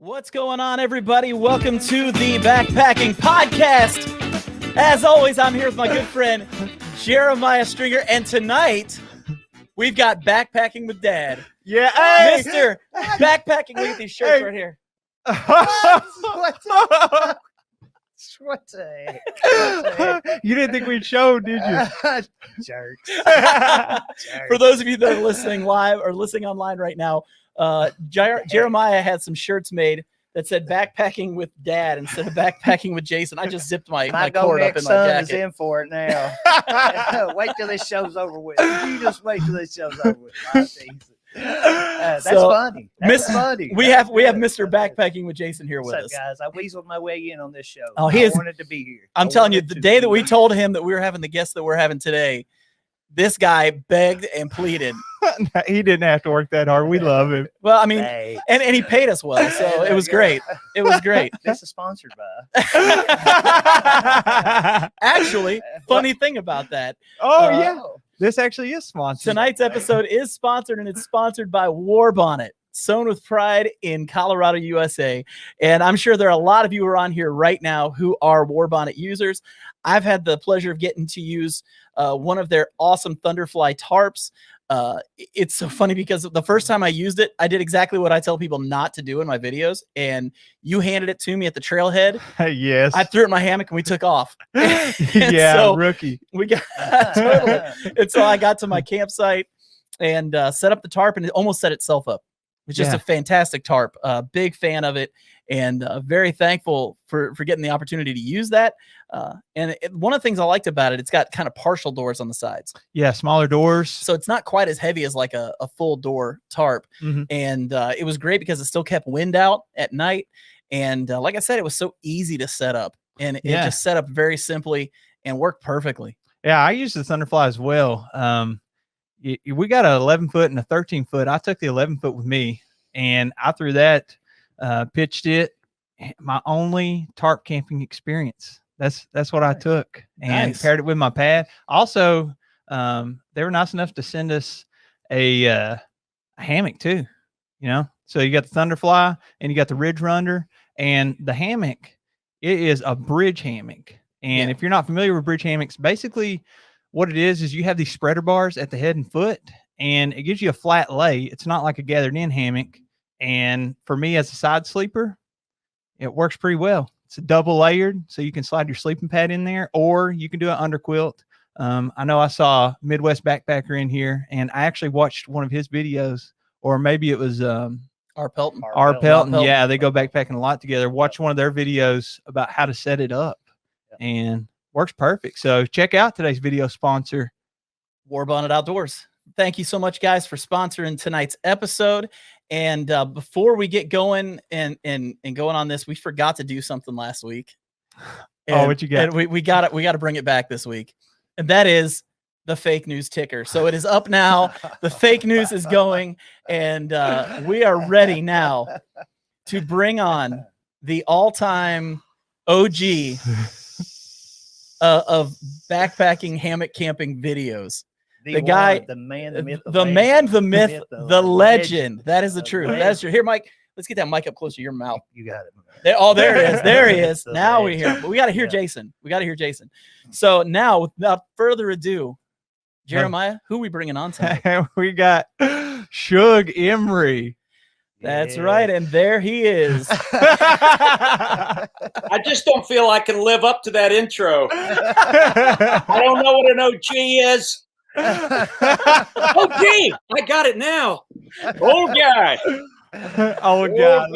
What's going on, everybody? Welcome to the Backpacking Podcast. As always, I'm here with my good friend, Jeremiah Stringer, and tonight, we've got Backpacking with Dad. Yeah, hey! Mr. Backpacking with these shirts right here. What the heck? You didn't think we'd show, did you? Jerks. For those of you that are listening live or listening online right now, Jeremiah had some shirts made that said backpacking with Dad instead of backpacking with Jason. I just zipped my cord up in my jacket. Is in for it now. Wait till this show's over with. You just wait till this show's over with. That's funny. That's funny. We have Mr. Backpacking with Jason here with us. Guys, I weaseled my way in on this show. Oh, I wanted to be here. I'm telling you, the day that we told him that we were having the guests that we're having today, this guy begged and pleaded. He didn't have to work that hard. We love him. Well, I mean, and he paid us well, so it was great. It was great. This is sponsored by. Actually, funny thing about that. Yeah. This actually is sponsored. Tonight's episode is sponsored, and it's sponsored by Warbonnet, sewn with pride in Colorado, USA. And I'm sure there are a lot of you who are on here right now who are Warbonnet users. I've had the pleasure of getting to use one of their awesome Thunderfly tarps. It's so funny because the first time I used it, I did exactly what I tell people not to do in my videos. And you handed it to me at the trailhead. Yes. I threw it in my hammock and we took off. Yeah, so rookie. We got totally. And so I got to my campsite and set up the tarp, and it almost set itself up. It's just a fantastic tarp. Big fan of it, and very thankful for getting the opportunity to use that. And one of the things I liked about it, it's got kind of partial doors on the sides. Yeah, smaller doors. So it's not quite as heavy as like a full door tarp. Mm-hmm. And it was great because it still kept wind out at night. And like I said, it was so easy to set up. And it just set up very simply and worked perfectly. Yeah, I used the Thunderfly as well. We got an 11-foot and a 13-foot. I took the 11-foot with me, and I threw that, pitched it. My only tarp camping experience. That's what I took, and paired it with my pad. Also, they were nice enough to send us a hammock too. You know, so you got the Thunderfly and you got the Ridge Runner, and the hammock. It is a bridge hammock, and if you're not familiar with bridge hammocks, basically what it is you have these spreader bars at the head and foot, and it gives you a flat lay. It's not like a gathered in hammock. And for me as a side sleeper, it works pretty well. It's a double layered, so you can slide your sleeping pad in there, or you can do an under quilt. I know I saw Midwest Backpacker in here, and I actually watched one of his videos, or maybe it was R. Pelton. R. Pelton. Yeah, they go backpacking a lot together. Watch one of their videos about how to set it up, and works perfect. So check out today's video sponsor, Warbonnet Outdoors. Thank you so much, guys, for sponsoring tonight's episode. And before we get going and going on this, we forgot to do something last week. And, what you got? And we got to bring it back this week, and that is the fake news ticker. So it is up now. The fake news is going, and we are ready now to bring on the all-time OG of backpacking hammock camping videos. The guy, the man, the myth, the legend. That is the truth. That's true. Here, Mike, let's get that mic up close to your mouth. You got it. There it is. There he is. Now we hear him. But we got to hear Jason. We got to hear Jason. So now, without further ado, Jeremiah, who are we bringing on tonight? We got SHUG EMERY. That's right, and there he is. I just don't feel I can live up to that intro. I don't know what an OG is. OG, I got it now. Old guy. Old guy.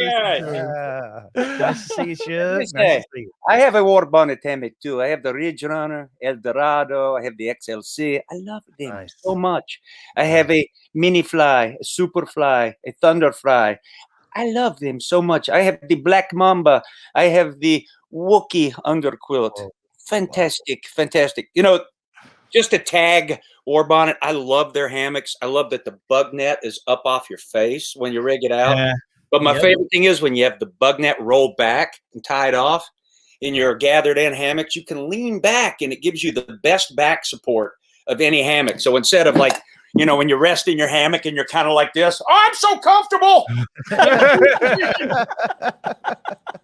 Nice to see you, Shug. Nice to see you. I have a Warbonnet hammock too. I have the Ridge Runner, El Dorado. I have the XLC. I love them so much. I have a Mini Fly, a Super Fly, a Thunder Fly. I love them so much. I have the Black Mamba. I have the Wookie underquilt. Fantastic, fantastic. You know, just a tag Warbonnet. I love their hammocks. I love that the bug net is up off your face when you rig it out. But my favorite thing is when you have the bug net roll back and tied off in your gathered in hammocks, you can lean back and it gives you the best back support of any hammock. So instead of like you know, when you rest in your hammock and you're kind of like this. Oh, I'm so comfortable.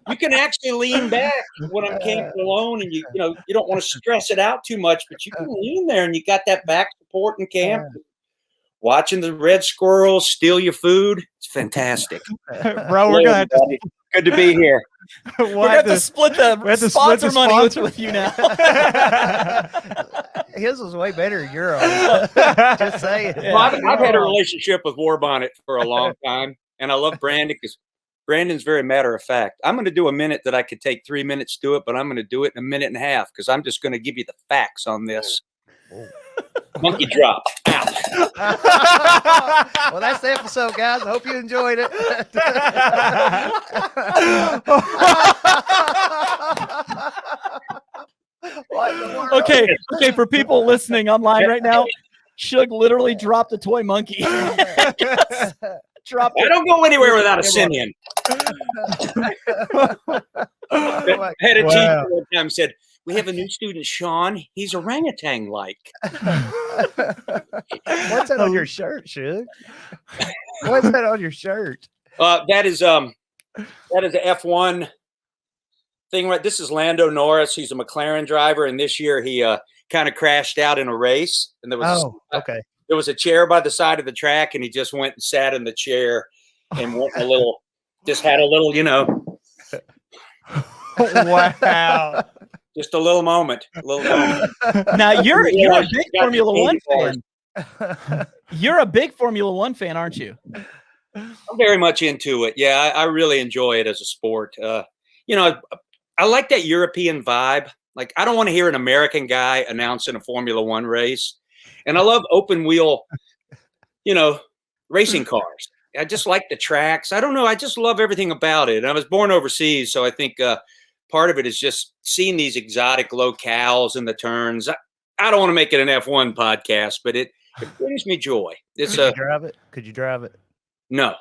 You can actually lean back when I'm camping alone, and you know, you don't want to stress it out too much, but you can lean there and you got that back support in camp. Watching the red squirrels steal your food. It's fantastic. Bro, we're gonna have to, good to be here. We're going to split the sponsor money with you now. His was way better than yours. Just saying. Well, I've had a relationship with Warbonnet for a long time, and I love Brandon because Brandon's very matter of fact. I'm going to do a minute that I could take 3 minutes to do it, but I'm going to do it in a minute and a half because I'm just going to give you the facts on this. Monkey drop. Ow. Well, that's the episode, guys. I hope you enjoyed it. Okay. For people listening online right now, Shug literally dropped a toy monkey. Dropped it. I don't go anywhere without a simian. I had a teacher one time said, "We have a new student, Sean. He's orangutan-like." What's that on your shirt, Shug? What's that on your shirt? That is an F1 thing, right? This is Lando Norris. He's a McLaren driver, and this year he kind of crashed out in a race. And there was there was a chair by the side of the track, and he just went and sat in the chair and went had a little, you know. wow. Just a little moment. Now you're a big Formula One fan. You're a big Formula One fan, aren't you? I'm very much into it. Yeah, I really enjoy it as a sport. You know, I like that European vibe. Like, I don't want to hear an American guy announcing a Formula One race. And I love open wheel, you know, racing cars. I just like the tracks. I don't know. I just love everything about it. And I was born overseas, so I think part of it is just seeing these exotic locales and the turns. I don't want to make it an F1 podcast, but it brings me joy. It's Could you drive it? Could you drive it? No.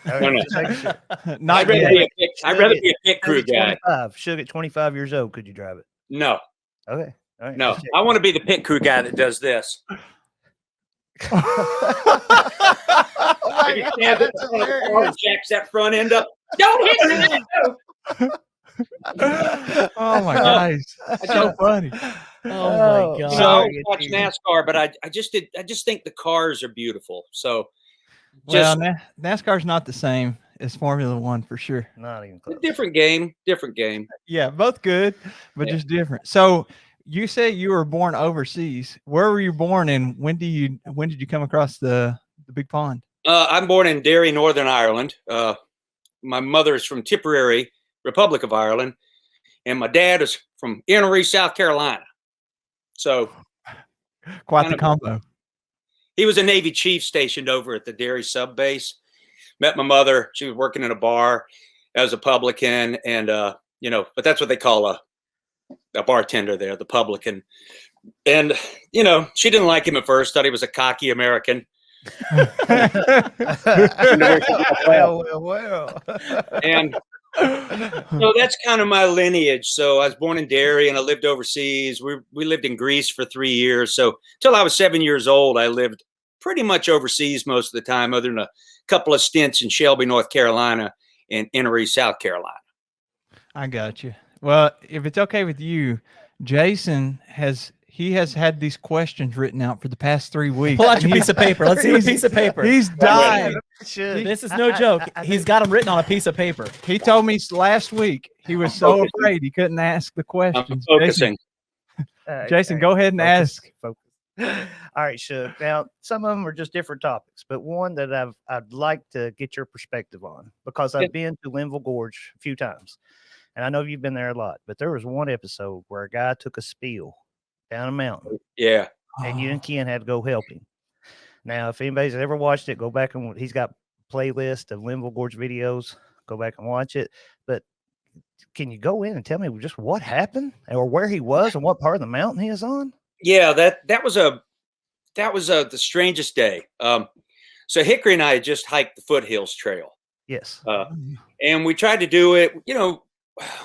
No. Not I'd rather be a pit crew guy. Shug at 25 years old, could you drive it? No. Okay. All right. No. I want to be the pit crew guy that does this. Jacks that front end up. Don't hit me. Oh my gosh, that's so funny. Oh my god! So I watch NASCAR, but I just think the cars are beautiful. So, NASCAR's not the same as Formula One for sure. Not even close. Different game. Yeah, both good, but just different. So you say you were born overseas. Where were you born, and when did you come across the big pond? I'm born in Derry, Northern Ireland. My mother is from Tipperary, Republic of Ireland, and my dad is from Hickory, South Carolina. So quite the combo. He was a Navy chief stationed over at the Derry sub base. Met my mother. She was working in a bar as a publican, and you know, but that's what they call a bartender there, the publican. And you know, she didn't like him at first. Thought he was a cocky American. Well. And so that's kind of my lineage. So I was born in Derry and I lived overseas. We lived in Greece for 3 years. So till I was 7 years old, I lived pretty much overseas most of the time, other than a couple of stints in Shelby, North Carolina, and Hickory, South Carolina. I got you. Well, if it's okay with you, Jason has had these questions written out for the past 3 weeks. Pull out your piece of paper. Let's see the piece of paper. He's dying. This is no joke. He's got them written on a piece of paper. He told me last week he was so afraid he couldn't ask the questions. I'm focusing. Jason, go ahead and ask. Focus. All right, Shug. Now, some of them are just different topics, but one that I'd like to get your perspective on, because I've been to Linville Gorge a few times, and I know you've been there a lot. But there was one episode where a guy took a spill down a mountain. Yeah. And you and Ken had to go help him. Now, if anybody's ever watched it, go back and he's got a playlist of Linville Gorge videos. Go back and watch it. But can you go in and tell me just what happened, or where he was, and what part of the mountain he is on? Yeah, that was the strangest day. So Hickory and I had just hiked the Foothills Trail. Yes. And we tried to do it, you know,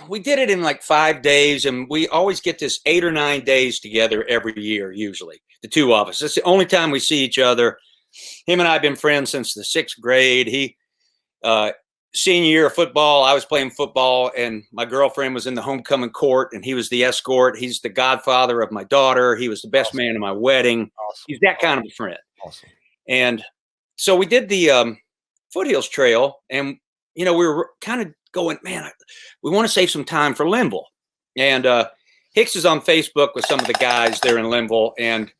we did it in like 5 days, and we always get this 8 or 9 days together every year, usually, the two of us. It's the only time we see each other. Him and I have been friends since the 6th grade. He, senior year of football, I was playing football, and my girlfriend was in the homecoming court, and he was the escort. He's the godfather of my daughter. He was the best man in my wedding. He's that kind of a friend. Awesome. And so we did the Foothills Trail, and, we were kind of going, man, we want to save some time for Linville. And Hicks is on Facebook with some of the guys there in Linville, and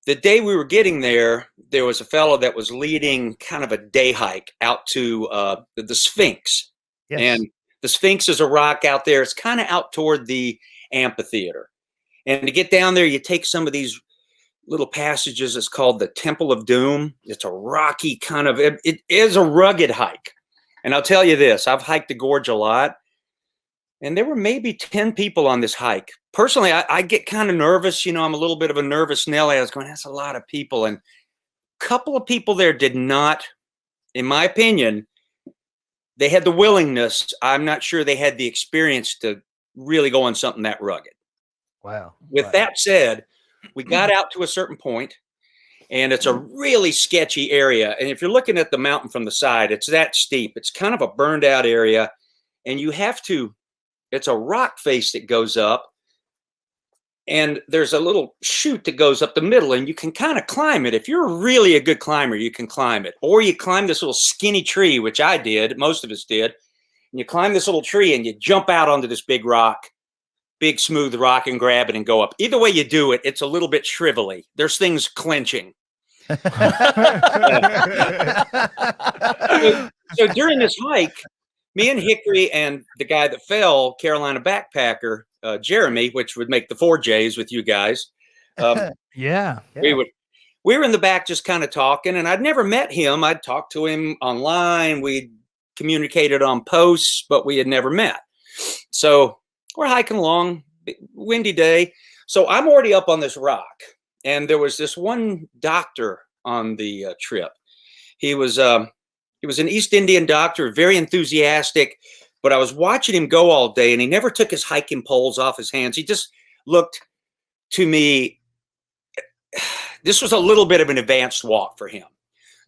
the day we were getting there, there was a fellow that was leading kind of a day hike out to the Sphinx. Yes. And the Sphinx is a rock out there. It's kind of out toward the amphitheater. And to get down there, you take some of these little passages. It's called the Temple of Doom. It's a rocky kind of, it is a rugged hike. And I'll tell you this, I've hiked the gorge a lot, and there were maybe 10 people on this hike. Personally, I get kind of nervous. I'm a little bit of a nervous Nelly. I was going, that's a lot of people. And a couple of people there did not, in my opinion, they had the willingness. I'm not sure they had the experience to really go on something that rugged. Wow. With that said, we got out to a certain point, and it's a really sketchy area. And if you're looking at the mountain from the side, it's that steep. It's kind of a burned out area, and you have to, it's a rock face that goes up, and there's a little chute that goes up the middle, and you can kind of climb it. If you're really a good climber, you can climb it. Or you climb this little skinny tree, which I did, most of us did. And you climb this little tree, and you jump out onto this big rock, big smooth rock, and grab it and go up. Either way you do it, it's a little bit shrivelly. There's things clenching. So during this hike, me and Hickory and the guy that fell, Carolina backpacker, Jeremy, which would make the 4Js with you guys. Yeah. We were in the back just kind of talking, and I'd never met him. I'd talked to him online. We'd communicated on posts, but we had never met. So we're hiking along, windy day. So I'm already up on this rock, and there was this one doctor on the trip. He was an East Indian doctor, very enthusiastic, but I was watching him go all day, and he never took his hiking poles off his hands. He just looked to me, this was a little bit of an advanced walk for him.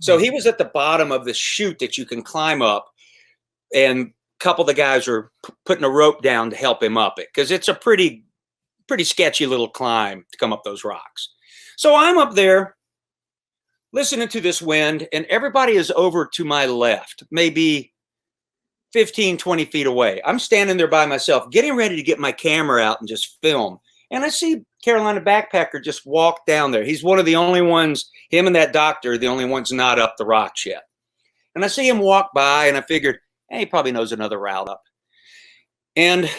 So he was at the bottom of this chute that you can climb up, and a couple of the guys were putting a rope down to help him up it, because it's a pretty sketchy little climb to come up those rocks. So I'm up there listening to this wind, and everybody is over to my left, maybe 15, 20 feet away. I'm standing there by myself, getting ready to get my camera out and just film. And I see Carolina backpacker just walk down there. He's one of the only ones, him and that doctor, the only ones not up the rocks yet. And I see him walk by, and I figured, hey, he probably knows another route up. And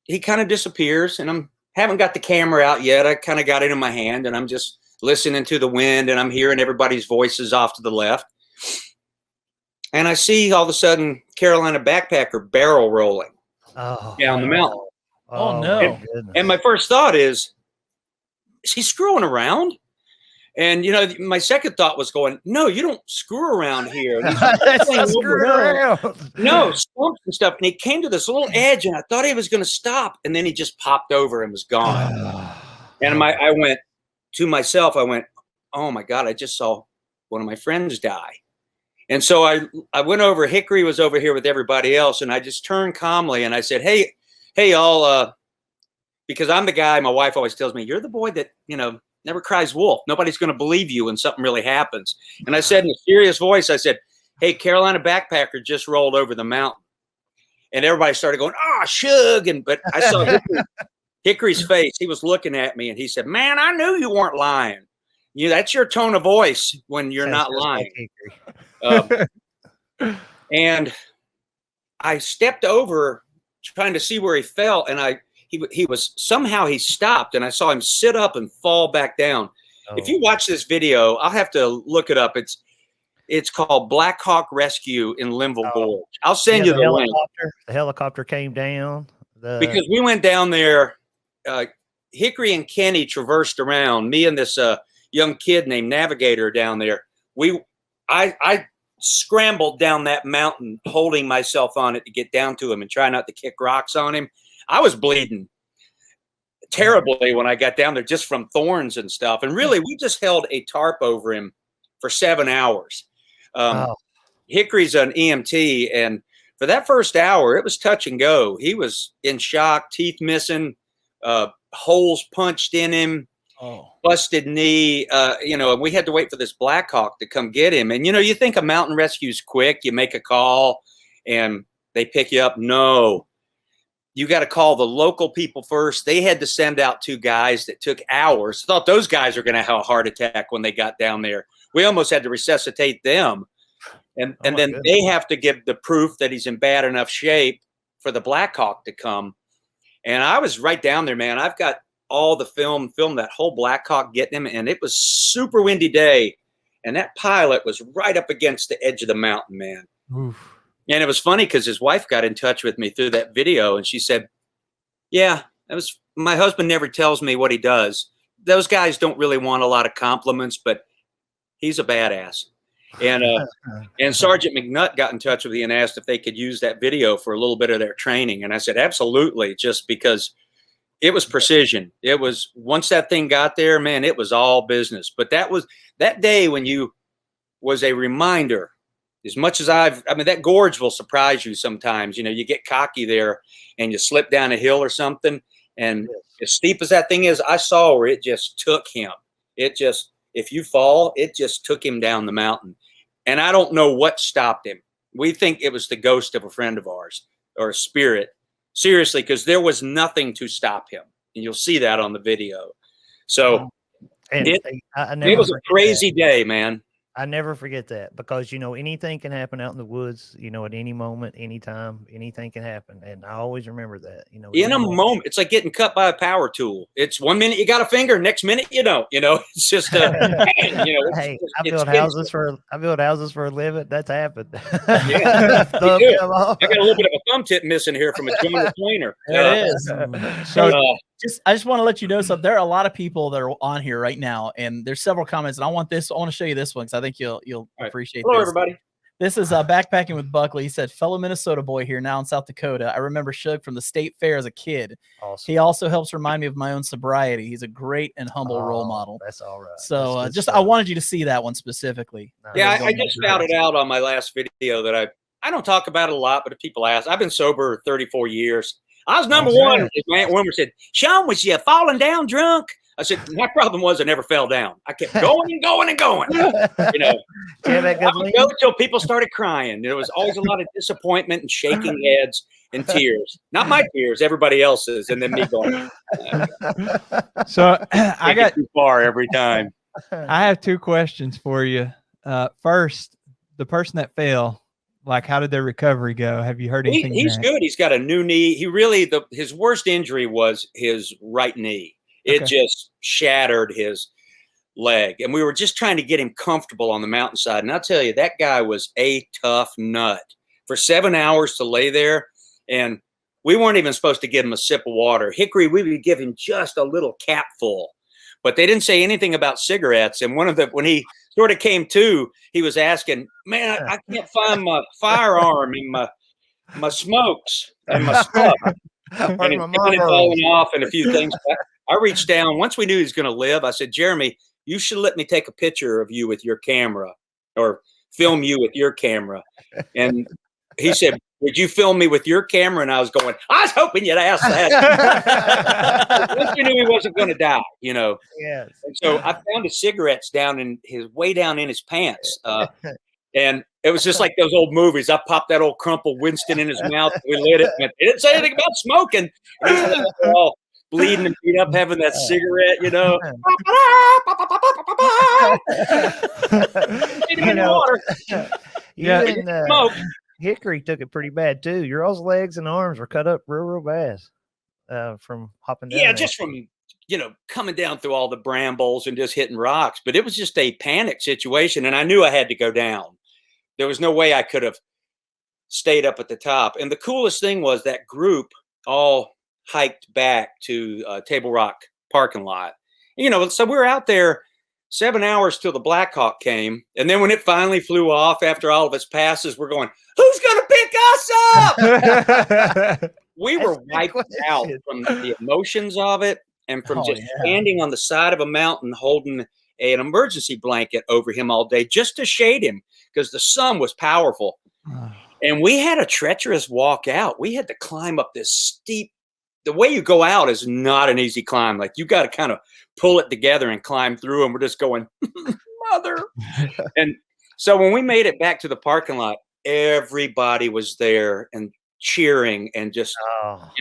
he kind of disappears, and I haven't got the camera out yet. I kind of got it in my hand, and I'm just listening to the wind, and I'm hearing everybody's voices off to the left. And I see all of a sudden Carolina backpacker barrel rolling down the mountain. Oh no. And my first thought is he screwing around? And, my second thought was going, no, you don't screw around here. No, stumps and stuff. And he came to this little edge, and I thought he was going to stop. And then he just popped over and was gone. And I went to myself, oh my God, I just saw one of my friends die. And so I went over, Hickory was over here with everybody else, and I just turned calmly and I said, hey, y'all, because I'm the guy, my wife always tells me, you're the boy that, never cries wolf. Nobody's going to believe you when something really happens. And I said in a serious voice, I said, hey, Carolina backpacker just rolled over the mountain. And everybody started going, SHUG. But I saw Hickory's face. He was looking at me, and he said, man, I knew you weren't lying. That's your tone of voice when you're not lying. And I stepped over trying to see where he fell, and he stopped, and I saw him sit up and fall back down. If you watch this video, I'll have to look it up. It's called Black Hawk Rescue in Linville Gorge. I'll send you the link. The helicopter came down. Because we went down there. Hickory and Kenny traversed around. Me and this young kid named Navigator down there. I scrambled down that mountain, holding myself on it to get down to him and try not to kick rocks on him. I was bleeding terribly when I got down there just from thorns and stuff. And really, we just held a tarp over him for 7 hours. Hickory's an EMT, and for that first hour, it was touch and go. He was in shock, teeth missing, holes punched in him, busted knee. And we had to wait for this Blackhawk to come get him. And, you think a mountain rescue's quick. You make a call, and they pick you up. No. You got to call the local people first. They had to send out 2 guys that took hours. Thought those guys were going to have a heart attack when they got down there. We almost had to resuscitate them. And then they have to give the proof that he's in bad enough shape for the Blackhawk to come. And I was right down there, man. I've got all the film that whole Blackhawk getting him. And it was super windy day. And that pilot was right up against the edge of the mountain, man. Oof. And it was funny because his wife got in touch with me through that video. And she said, yeah, my husband never tells me what he does. Those guys don't really want a lot of compliments, but he's a badass. And Sergeant McNutt got in touch with me and asked if they could use that video for a little bit of their training. And I said, absolutely, just because it was precision. It was, once that thing got there, man, it was all business. But that day when you was a reminder, as much as that gorge will surprise you sometimes. You get cocky there and you slip down a hill or something. And as steep as that thing is, I saw where it just took him. If you fall, it just took him down the mountain. And I don't know what stopped him. We think it was the ghost of a friend of ours or a spirit. Seriously, because there was nothing to stop him. And you'll see that on the video. So it was a crazy day, man. I never forget that because, anything can happen out in the woods, at any moment, anytime, anything can happen. And I always remember that, in a moment, it's like getting cut by a power tool. It's 1 minute you got a finger, next minute you don't, it's just, hey, I build houses for a living. That's happened. Yeah, I got a little bit of a thumb tip missing here from a joint cleaner. It is. I just want to let you know something. There are a lot of people that are on here right now, and there's several comments, and I want to show you this one because I think you'll appreciate Hello, this. everybody. This is Backpacking with Buckley. He said, fellow Minnesota boy here now in South Dakota. I remember Shug from the state fair as a kid. Awesome. He also helps remind me of my own sobriety. He's a great and humble role model. That's all right. So I wanted you to see that one specifically. Yeah, I just shouted out on my last video that I don't talk about it a lot, but if people ask, I've been sober 34 years. I was number one. As my Aunt Wilmer said, Sean, was you falling down drunk? I said, my problem was I never fell down. I kept going and going and going. I would go until people started crying. There was always a lot of disappointment and shaking heads and tears. Not my tears, everybody else's, and then me going. So I got too far every time. I have 2 questions for you. First, the person that fell, how did their recovery go? Have you heard anything? He's good. He's got a new knee. His worst injury was his right knee. It just shattered his leg. And we were just trying to get him comfortable on the mountainside. And I'll tell you, that guy was a tough nut. For 7 hours to lay there, and we weren't even supposed to give him a sip of water. Hickory, we would give him just a little capful. But they didn't say anything about cigarettes. And when he sort of came to, he was asking, man, I can't find my firearm and my smokes and my stuff. And it's kind of falling off and a few things. I reached down. Once we knew he was going to live, I said, Jeremy, you should let me take a picture of you with your camera or film you with your camera. And he said, would you film me with your camera? And I was going, I was hoping you'd ask that. Once we knew he wasn't going to die, Yes. And so I found his cigarettes way down in his pants. And it was just like those old movies. I popped that old crumpled Winston in his mouth. We lit it. And it didn't say anything about smoking. And he's all bleeding and beat up, having that cigarette, Smoke. Hickory took it pretty bad too. Your all's legs and arms were cut up real bad from hopping down. Yeah, just from coming down through all the brambles and just hitting rocks. But it was just a panic situation, and I knew I had to go down. There was no way I could have stayed up at the top. And the coolest thing was that group all hiked back to Table Rock parking lot. So we're out there 7 hours till the Black Hawk came. And then when it finally flew off after all of its passes, we're going, who's going to pick us up? We were wiped out from the emotions of it and from just standing on the side of a mountain holding an emergency blanket over him all day just to shade him because the sun was powerful. And we had a treacherous walk out. We had to climb up this steep. The way you go out is not an easy climb. Like you got to kind of pull it together and climb through. And we're just going, mother. And so when we made it back to the parking lot, everybody was there and cheering and just,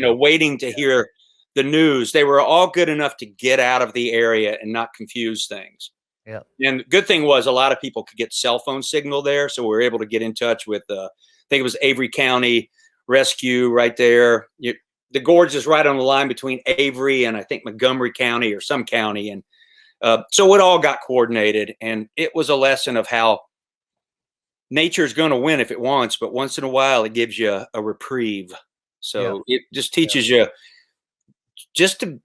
waiting to hear the news. They were all good enough to get out of the area and not confuse things. Yeah. And the good thing was a lot of people could get cell phone signal there. So we were able to get in touch with, I think it was Avery County Rescue right there. The gorge is right on the line between Avery and I think Montgomery County or some county. And so it all got coordinated. And it was a lesson of how nature is going to win if it wants, but once in a while it gives you a reprieve. So it just teaches you just to,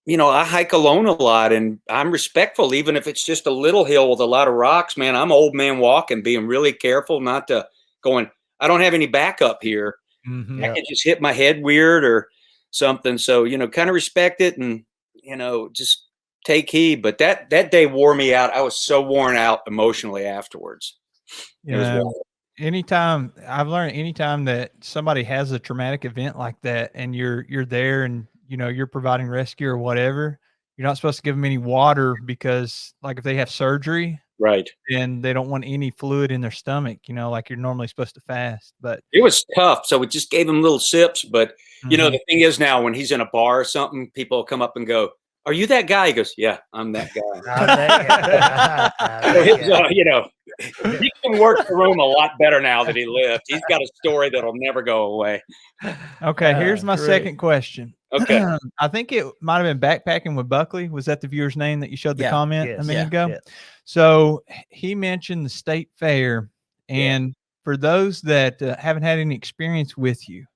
I hike alone a lot and I'm respectful, even if it's just a little hill with a lot of rocks, man. I'm old man walking, being really careful not to going, I don't have any backup here. Mm-hmm. I can just hit my head weird or something. So, kind of respect it and, just take heed. But that day wore me out. I was so worn out emotionally afterwards. Anytime that somebody has a traumatic event like that and you're there and, you're providing rescue or whatever, you're not supposed to give them any water because like if they have surgery, right, and they don't want any fluid in their stomach, like you're normally supposed to fast. But it was tough. So we just gave him little sips. But, the thing is now when he's in a bar or something, people come up and go, are you that guy? He goes, yeah, I'm that guy. He can work the room a lot better now that he lived. He's got a story that'll never go away. Okay, here's my second question. Okay. I think it might have been backpacking with Buckley. Was that the viewer's name that you showed the comment a minute ago? Yes. So he mentioned the state fair. And for those that haven't had any experience with you,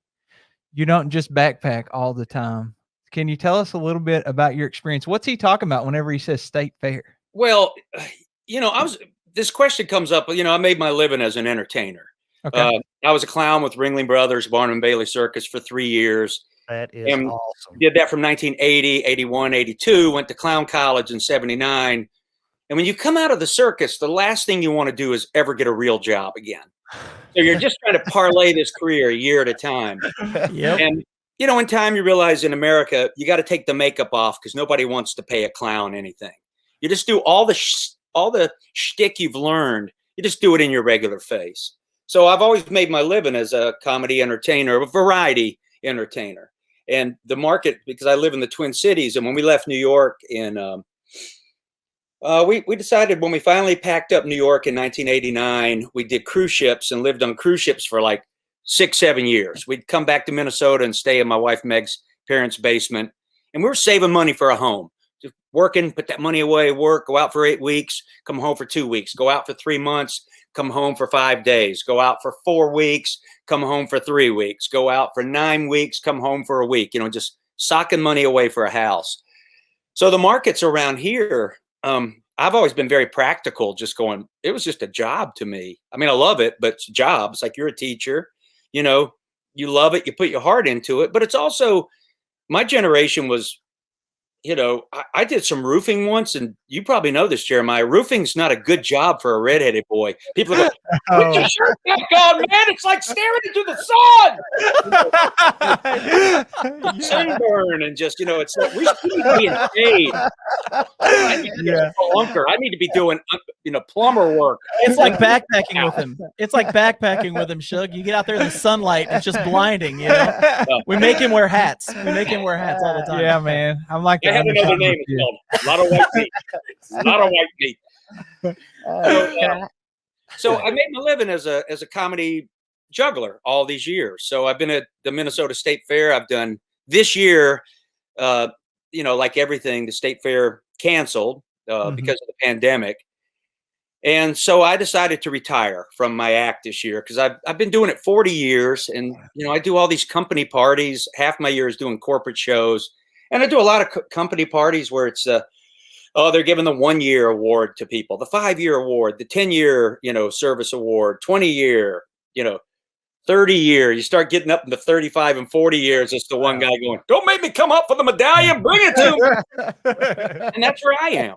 you don't just backpack all the time. Can you tell us a little bit about your experience? What's he talking about whenever he says state fair? Well, this question comes up, I made my living as an entertainer. Okay. I was a clown with Ringling Brothers, Barnum and Bailey Circus for 3 years. That is awesome. Did that from 1980, 81, 82, went to clown college in 79. And when you come out of the circus, the last thing you want to do is ever get a real job again. So you're just trying to parlay this career a year at a time. And, in time you realize in America, you got to take the makeup off because nobody wants to pay a clown anything. You just do all the shtick you've learned. You just do it in your regular face. So I've always made my living as a comedy entertainer, a variety entertainer. And the market, because I live in the Twin Cities, and when we left New York we decided when we finally packed up New York in 1989, we did cruise ships and lived on cruise ships for like 6-7 years. We'd come back to Minnesota and stay in my wife Meg's parents' basement. And we were saving money for a home. Just working, put that money away, work, go out for 8 weeks, come home for 2 weeks, go out for 3 months, come home for 5 days, go out for 4 weeks, come home for 3 weeks, go out for 9 weeks, come home for a week, just socking money away for a house. So the markets around here, I've always been very practical, just going, it was just a job to me. I mean, I love it, but it's a job. It's like you're a teacher, you love it, you put your heart into it, but it's also, my generation was, I did some roofing once, and you probably know this, Jeremiah. Roofing's not a good job for a redheaded boy. People go, "Put your shirt back on, man! It's like staring into the sun." Sunburn and just, it's like we should be being paid. I need to be a plunker. I need to be doing, plumber work. It's like backpacking with him. It's like backpacking with him, Shug. You get out there in the sunlight, it's just blinding. We make him wear hats. We make him wear hats all the time. Yeah, man. I'm like. I have another name. It's called a lot of white meat. A lot of white meat. So I made my living as a comedy juggler all these years. So I've been at the Minnesota State Fair. I've done this year, like everything, the State Fair canceled because of the pandemic. And so I decided to retire from my act this year because I've been doing it 40 years. And, I do all these company parties. Half my year is doing corporate shows. And I do a lot of company parties where it's Oh, they're giving the 1-year award to people, the 5-year award, the 10-year, service award, 20-year, 30-year. You start getting up into 35 and 40 years. It's the one guy going, "Don't make me come up for the medallion. Bring it to me." And that's where I am.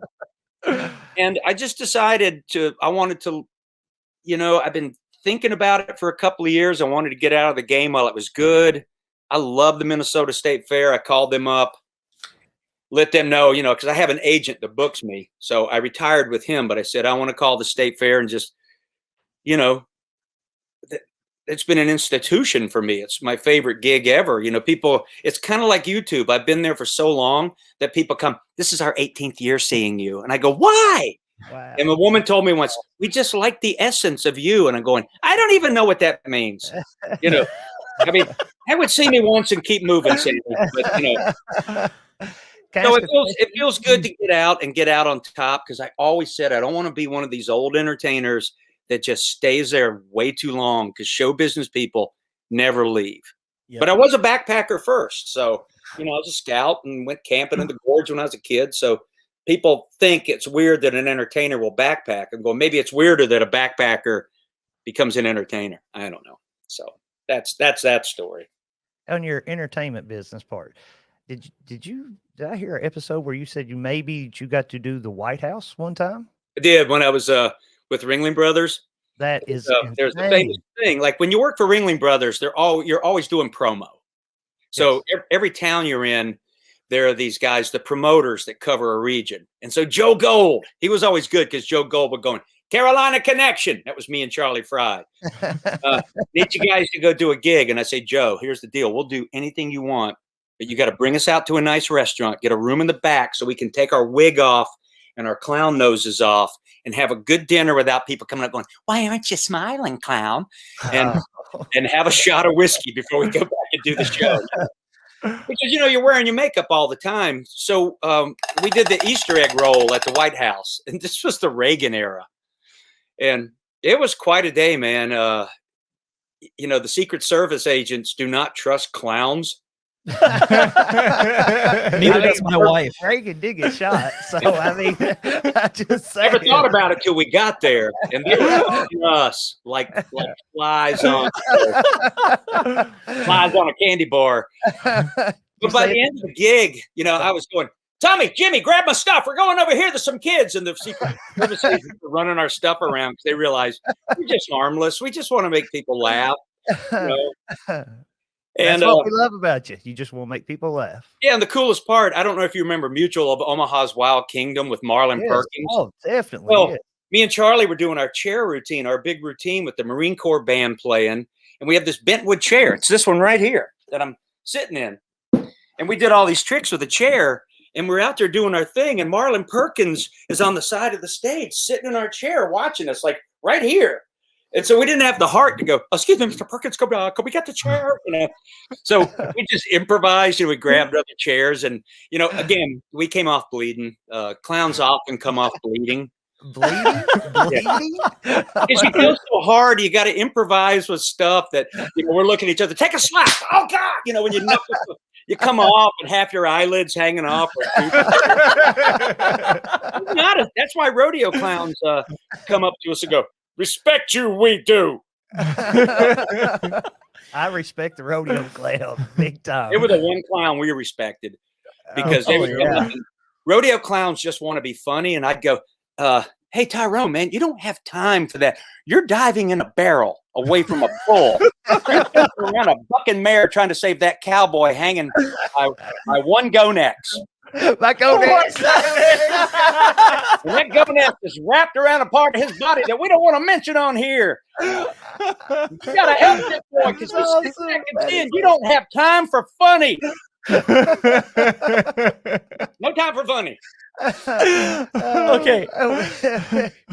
And I just decided I wanted to, I've been thinking about it for a couple of years. I wanted to get out of the game while it was good. I love the Minnesota State Fair. I called them up, let them know, because I have an agent that books me. So I retired with him, but I said, I want to call the State Fair and just, it's been an institution for me. It's my favorite gig ever. People, it's kind of like YouTube. I've been there for so long that people come, "This is our 18th year seeing you." And I go, "Why?" Wow. And a woman told me once, "We just like the essence of you." And I'm going, "I don't even know what that means." I mean, I would see me once and keep moving. Sandy, but, so it feels good to get out on top, because I always said I don't want to be one of these old entertainers that just stays there way too long, because show business people never leave. Yep. But I was a backpacker first. So, I was a scout and went camping in the gorge when I was a kid. So people think it's weird that an entertainer will backpack. I'm going, maybe it's weirder that a backpacker becomes an entertainer. I don't know. So that's that story. On your entertainment business part, did I hear an episode where you said you got to do the White House one time? I did, when I was with Ringling Brothers. That is there's the famous thing. Like when you work for Ringling Brothers, you're always doing promo. So every town you're in, there are these guys, the promoters that cover a region. And so Joe Gold, he was always good, because Joe Gold would go, "Carolina Connection." That was me and Charlie Fry. "Need you guys to go do a gig." And I say, "Joe, here's the deal. We'll do anything you want, but you got to bring us out to a nice restaurant, get a room in the back so we can take our wig off and our clown noses off and have a good dinner without people coming up going, 'Why aren't you smiling, clown?' And have a shot of whiskey before we go back and do the show." Because, you're wearing your makeup all the time. So we did the Easter egg roll at the White House. And this was the Reagan era. And it was quite a day, man. The Secret Service agents do not trust clowns. Neither does my wife. Reagan did get shot, so I mean, I just never thought about it till we got there, and they were watching us like flies on a candy bar. But by the end of the gig, I was going, "Tommy, Jimmy, grab my stuff. We're going over here. There's some kids." And the Secret Service agents were running our stuff around because they realized we're just harmless. We just want to make people laugh. That's what we love about you. You just want to make people laugh. Yeah, and the coolest part, I don't know if you remember Mutual of Omaha's Wild Kingdom with Marlon Perkins. Oh, definitely. Well, me and Charlie were doing our chair routine, our big routine with the Marine Corps band playing, and we have this bentwood chair. It's this one right here that I'm sitting in. And we did all these tricks with the chair, and we're out there doing our thing, and Marlon Perkins is on the side of the stage sitting in our chair watching us, like right here. And so we didn't have the heart to go, "Excuse me, Mr. Perkins, can we get the chair?" So we just improvised. We grabbed other chairs, and again, we came off bleeding. Clowns often come off bleeding. Bleeding? Because you feel so hard, you got to improvise with stuff that we're looking at each other. Take a slap. Oh God! When you come off and half your eyelids hanging off. That's why rodeo clowns come up to us and go, "Respect you, we do." I respect the rodeo clown big time. It was the one clown we respected, because rodeo clowns just want to be funny. And I'd go, "Hey, Tyrone, man, you don't have time for that. You're diving in a barrel away from a bull. You're around a bucking mare trying to save that cowboy hanging by one gonax. My gonax. And that gonax is wrapped around a part of his body that we don't want to mention on here. You got to help this boy, because he's 6 seconds in. You don't have time for funny. No time for funny." Okay.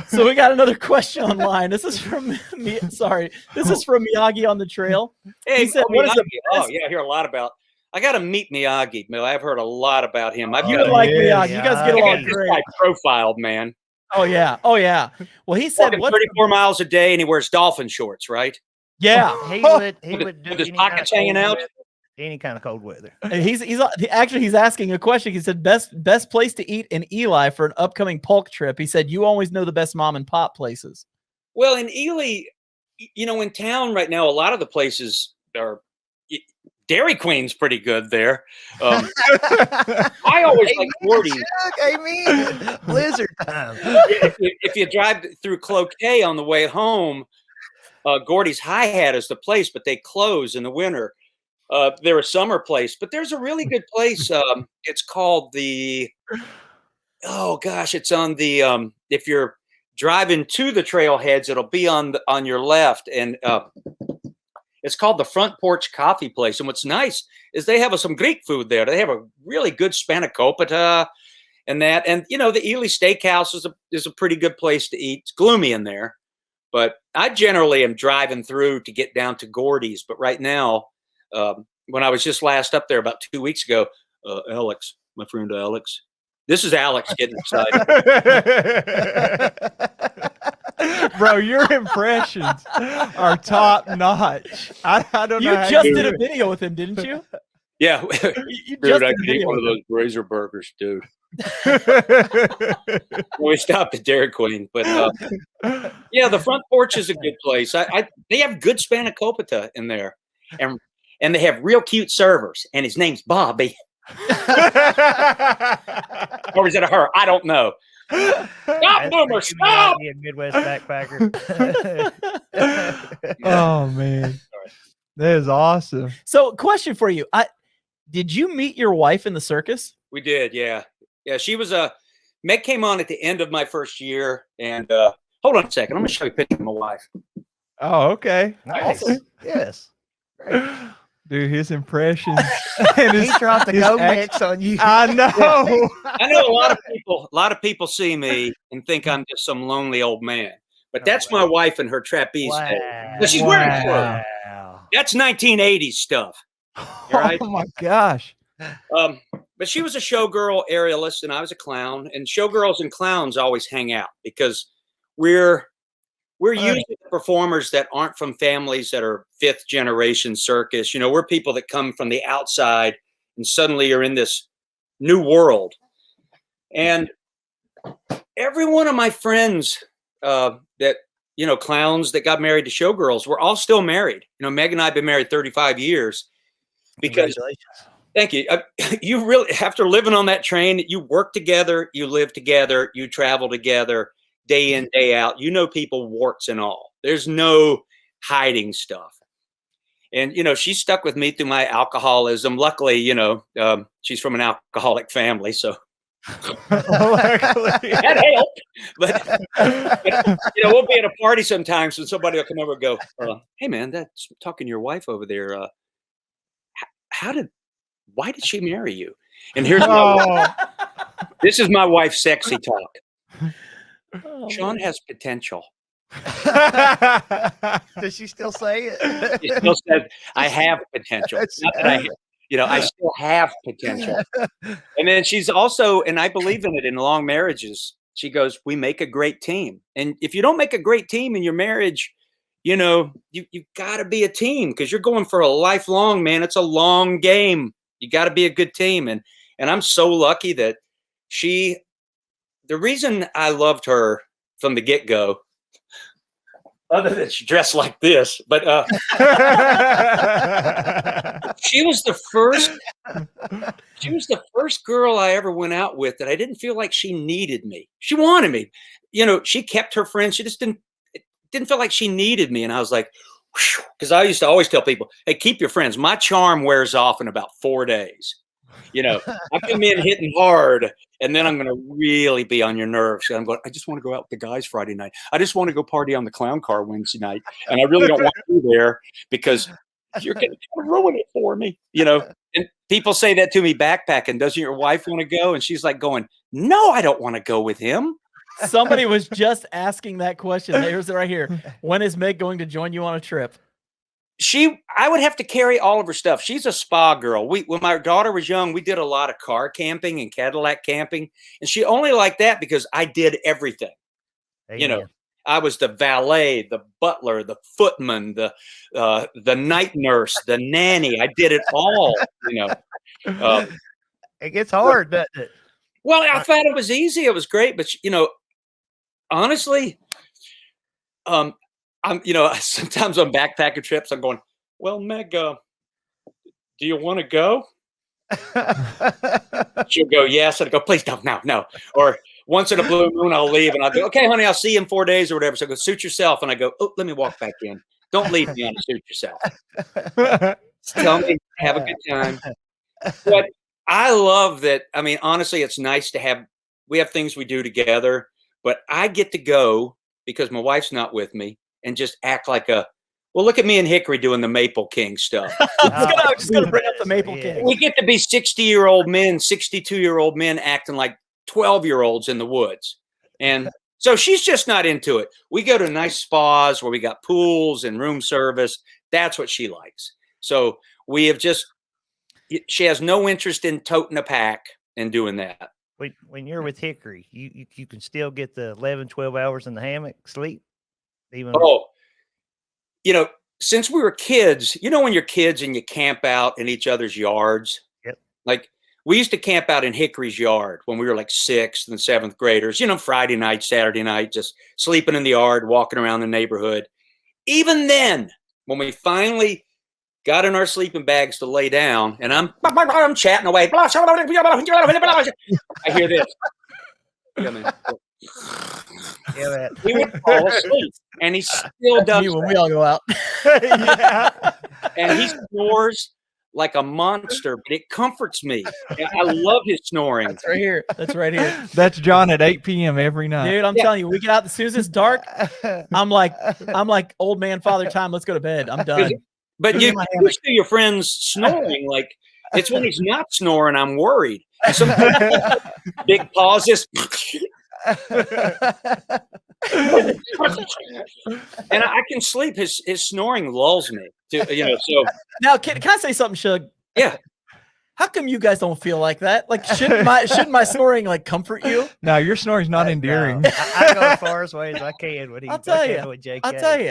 So we got another question online. This is from me. Sorry. This is from Miyagi on the Trail. Hey, he said, "What is the best?" Oh, yeah, I hear a lot about. I got to meet Miyagi. I've heard a lot about him. You would like Miyagi. You guys get along great. This guy profiled, man. Oh yeah. Well, he said 34 miles a day, and he wears dolphin shorts, right? Yeah. He would with his pockets hanging out. any kind of cold weather. He's asking a question. He said best place to eat in Ely for an upcoming Polk trip. He said you always know the best mom and pop places. Well, in Ely, you know, in town right now, a lot of the places are. Dairy Queen's pretty good there. I always like Gordy's. Amen. Blizzard time. If you drive through Cloquet on the way home, Gordy's Hi-Hat is the place, but they close in the winter. They're a summer place, but there's a really good place. It's called it's on the if you're driving to the trailheads, it'll be on your left, and it's called the Front Porch Coffee Place. And what's nice is they have some Greek food there. They have a really good spanakopita and that. And, you know, the Ely Steakhouse is a pretty good place to eat. It's gloomy in there. But I generally am driving through to get down to Gordy's. But right now, when I was just last up there about 2 weeks ago, Alex, my friend Alex. This is Alex getting excited. Bro, your impressions are top notch. I don't know. You just did a video with him, didn't you? Yeah. You Dude, just I did a could eat video one of with those Razor burgers, dude. We stopped at Dairy Queen, but yeah, the Front Porch is a good place. They have good spanakopita in there, and they have real cute servers, and his name's Bobby. Or is it a her? I don't know. Stop, Boomer! Stop! Be a Midwest backpacker. Oh man, that is awesome. So, question for you: did you meet your wife in the circus? We did, yeah. She was Meg came on at the end of my first year, and hold on a second. I'm gonna show you a picture of my wife. Oh, okay. Nice. Yes. Dude, his impressions. He dropped the go mix on you. I know. I know a lot of people see me and think I'm just some lonely old man. But that's my wife and her trapeze head. But she's wearing clothes. That's 1980s stuff. Right? Oh my gosh. But she was a showgirl aerialist and I was a clown. And showgirls and clowns always hang out because we're usually performers that aren't from families that are fifth generation circus. You know, we're people that come from the outside and suddenly you're in this new world. And every one of my friends that, you know, clowns that got married to showgirls, we're all still married. You know, Meg and I have been married 35 years because thank you. You really, after living on that train, you work together, you live together, you travel together. Day in, day out, you know people warts and all. There's no hiding stuff. And, you know, she stuck with me through my alcoholism. Luckily, you know, she's from an alcoholic family, so that helped. But, you know, we'll be at a party sometimes and somebody will come over and go, hey, man, that's talking to your wife over there. Why did she marry you? And here's this is my wife's sexy talk. Sean has potential. Does she still say it? She still says, I have potential. Not that I still have potential. And then she's also, and I believe in it in long marriages, she goes, we make a great team. And if you don't make a great team in your marriage, you know, you got to be a team because you're going for a lifelong, man. It's a long game. You got to be a good team. And I'm so lucky that the reason I loved her from the get-go, other than she dressed like this, but she was the first girl I ever went out with that I didn't feel like she needed me. She wanted me. You know, she kept her friends. She just didn't feel like she needed me. And I was like, because I used to always tell people, hey, keep your friends. My charm wears off in about 4 days. You know, I come in hitting hard, and then I'm going to really be on your nerves. And I'm going, I just want to go out with the guys Friday night. I just want to go party on the clown car Wednesday night. And I really don't want to be there because you're going to ruin it for me. You know, and people say that to me backpacking. Doesn't your wife want to go? And she's like going, no, I don't want to go with him. Somebody was just asking that question. Here's it right here. When is Meg going to join you on a trip? I would have to carry all of her stuff. She's a spa girl. When my daughter was young, we did a lot of car camping and Cadillac camping. And she only liked that because I did everything. Amen. You know, I was the valet, the butler, the footman, the night nurse, the nanny. I did it all, you know. It gets hard, doesn't it? Well, I thought it was easy. It was great, but you know, honestly, I'm, you know, sometimes on backpacking trips, I'm going, well, Meg, do you want to go? She'll go, yes. And I go, please don't, no. Or once in a blue moon, I'll leave and I'll go, okay, honey, I'll see you in 4 days or whatever. So I go, suit yourself. And I go, oh, let me walk back in. Don't leave me on a suit yourself. Tell me, have a good time. But I love that. I mean, honestly, it's nice to we have things we do together, but I get to go because my wife's not with me and just act like well, look at me and Hickory doing the Maple King stuff. I was just going to bring up the Maple King. We get to be 60-year-old men, 62-year-old men acting like 12-year-olds in the woods. And so she's just not into it. We go to nice spas where we got pools and room service. That's what she likes. So we have she has no interest in toting a pack and doing that. When you're with Hickory, you can still get the 11, 12 hours in the hammock sleep. Even you know, since we were kids, you know, when you're kids and you camp out in each other's yards. Yep. Like we used to camp out in Hickory's yard when we were like 6th and 7th graders, you know, Friday night, Saturday night, just sleeping in the yard, walking around the neighborhood. Even then, when we finally got in our sleeping bags to lay down, and I'm chatting away. I hear this. He would fall asleep, and he still does. When we all go out, and he snores like a monster, but it comforts me. I love his snoring. That's right here. That's John at 8 p.m. every night. Dude, I'm telling you, we get out as soon as it's dark. I'm like old man, father time. Let's go to bed. I'm done. But you see your friends snoring, like it's when he's not snoring, I'm worried. Big pauses. And I can sleep. His snoring lulls me. You know. So now, can I say something, Shug? Yeah. How come you guys don't feel like that? Like, shouldn't my snoring like comfort you? No, your snoring's not endearing. No, I go as far away as I can with I'll tell you.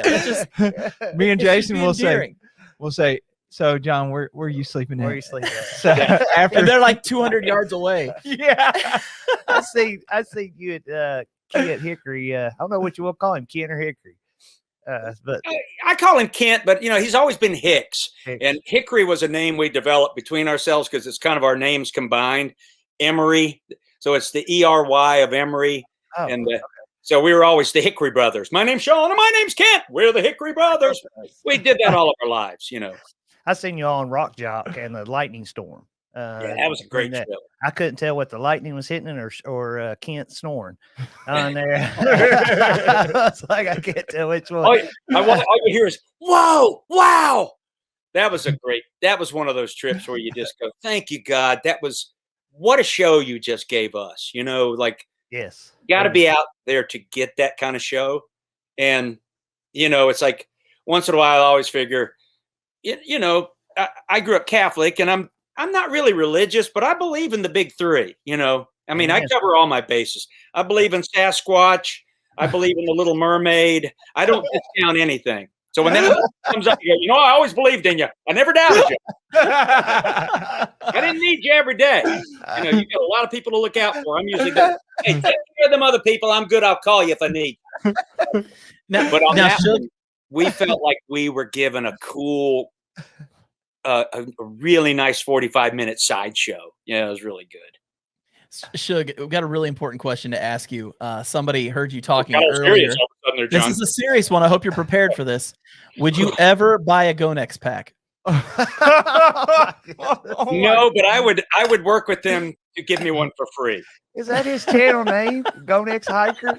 It's just me and Jason will endearing. say. So, John, where are you sleeping at? Where are you sleeping at? So, and they're like 200 yards away. Yeah. I see you at Key at Hickory. I don't know what you will call him, Ken or Hickory. But I call him Kent, but you know, he's always been Hicks. And Hickory was a name we developed between ourselves because it's kind of our names combined. Emery. So it's the ERY of Emery. Oh, and so we were always the Hickory brothers. My name's Sean and my name's Kent. We're the Hickory brothers. We did that all of our lives, you know. I seen you on Rock Jock and the lightning storm. Yeah, that was a great trip. I couldn't tell what the lightning was hitting or Kent snoring on there. It's like I can't tell which one. All you hear is whoa, wow. That was one of those trips where you just go, thank you, God. What a show you just gave us. You know, like yes, got to be out there to get that kind of show. And you know, it's like once in a while I always figure, you know, I grew up Catholic and I'm not really religious, but I believe in the big three, you know. I mean, I cover all my bases. I believe in Sasquatch. I believe in the Little Mermaid. I don't discount anything. So when that comes up, you go, you know, I always believed in you. I never doubted you. I didn't need you every day. You know, you got a lot of people to look out for. I'm usually good. Hey, take care of them other people. I'm good. I'll call you if I need. But on that one, we felt like we were given a cool, a really nice 45-minute sideshow. Yeah, it was really good. Shug, we've got a really important question to ask you. Somebody heard you talking earlier. This is a serious one. I hope you're prepared for this. Would you ever buy a Gonex pack? No, but I would work with them to give me one for free. Is that his channel name? Gonex Hiker?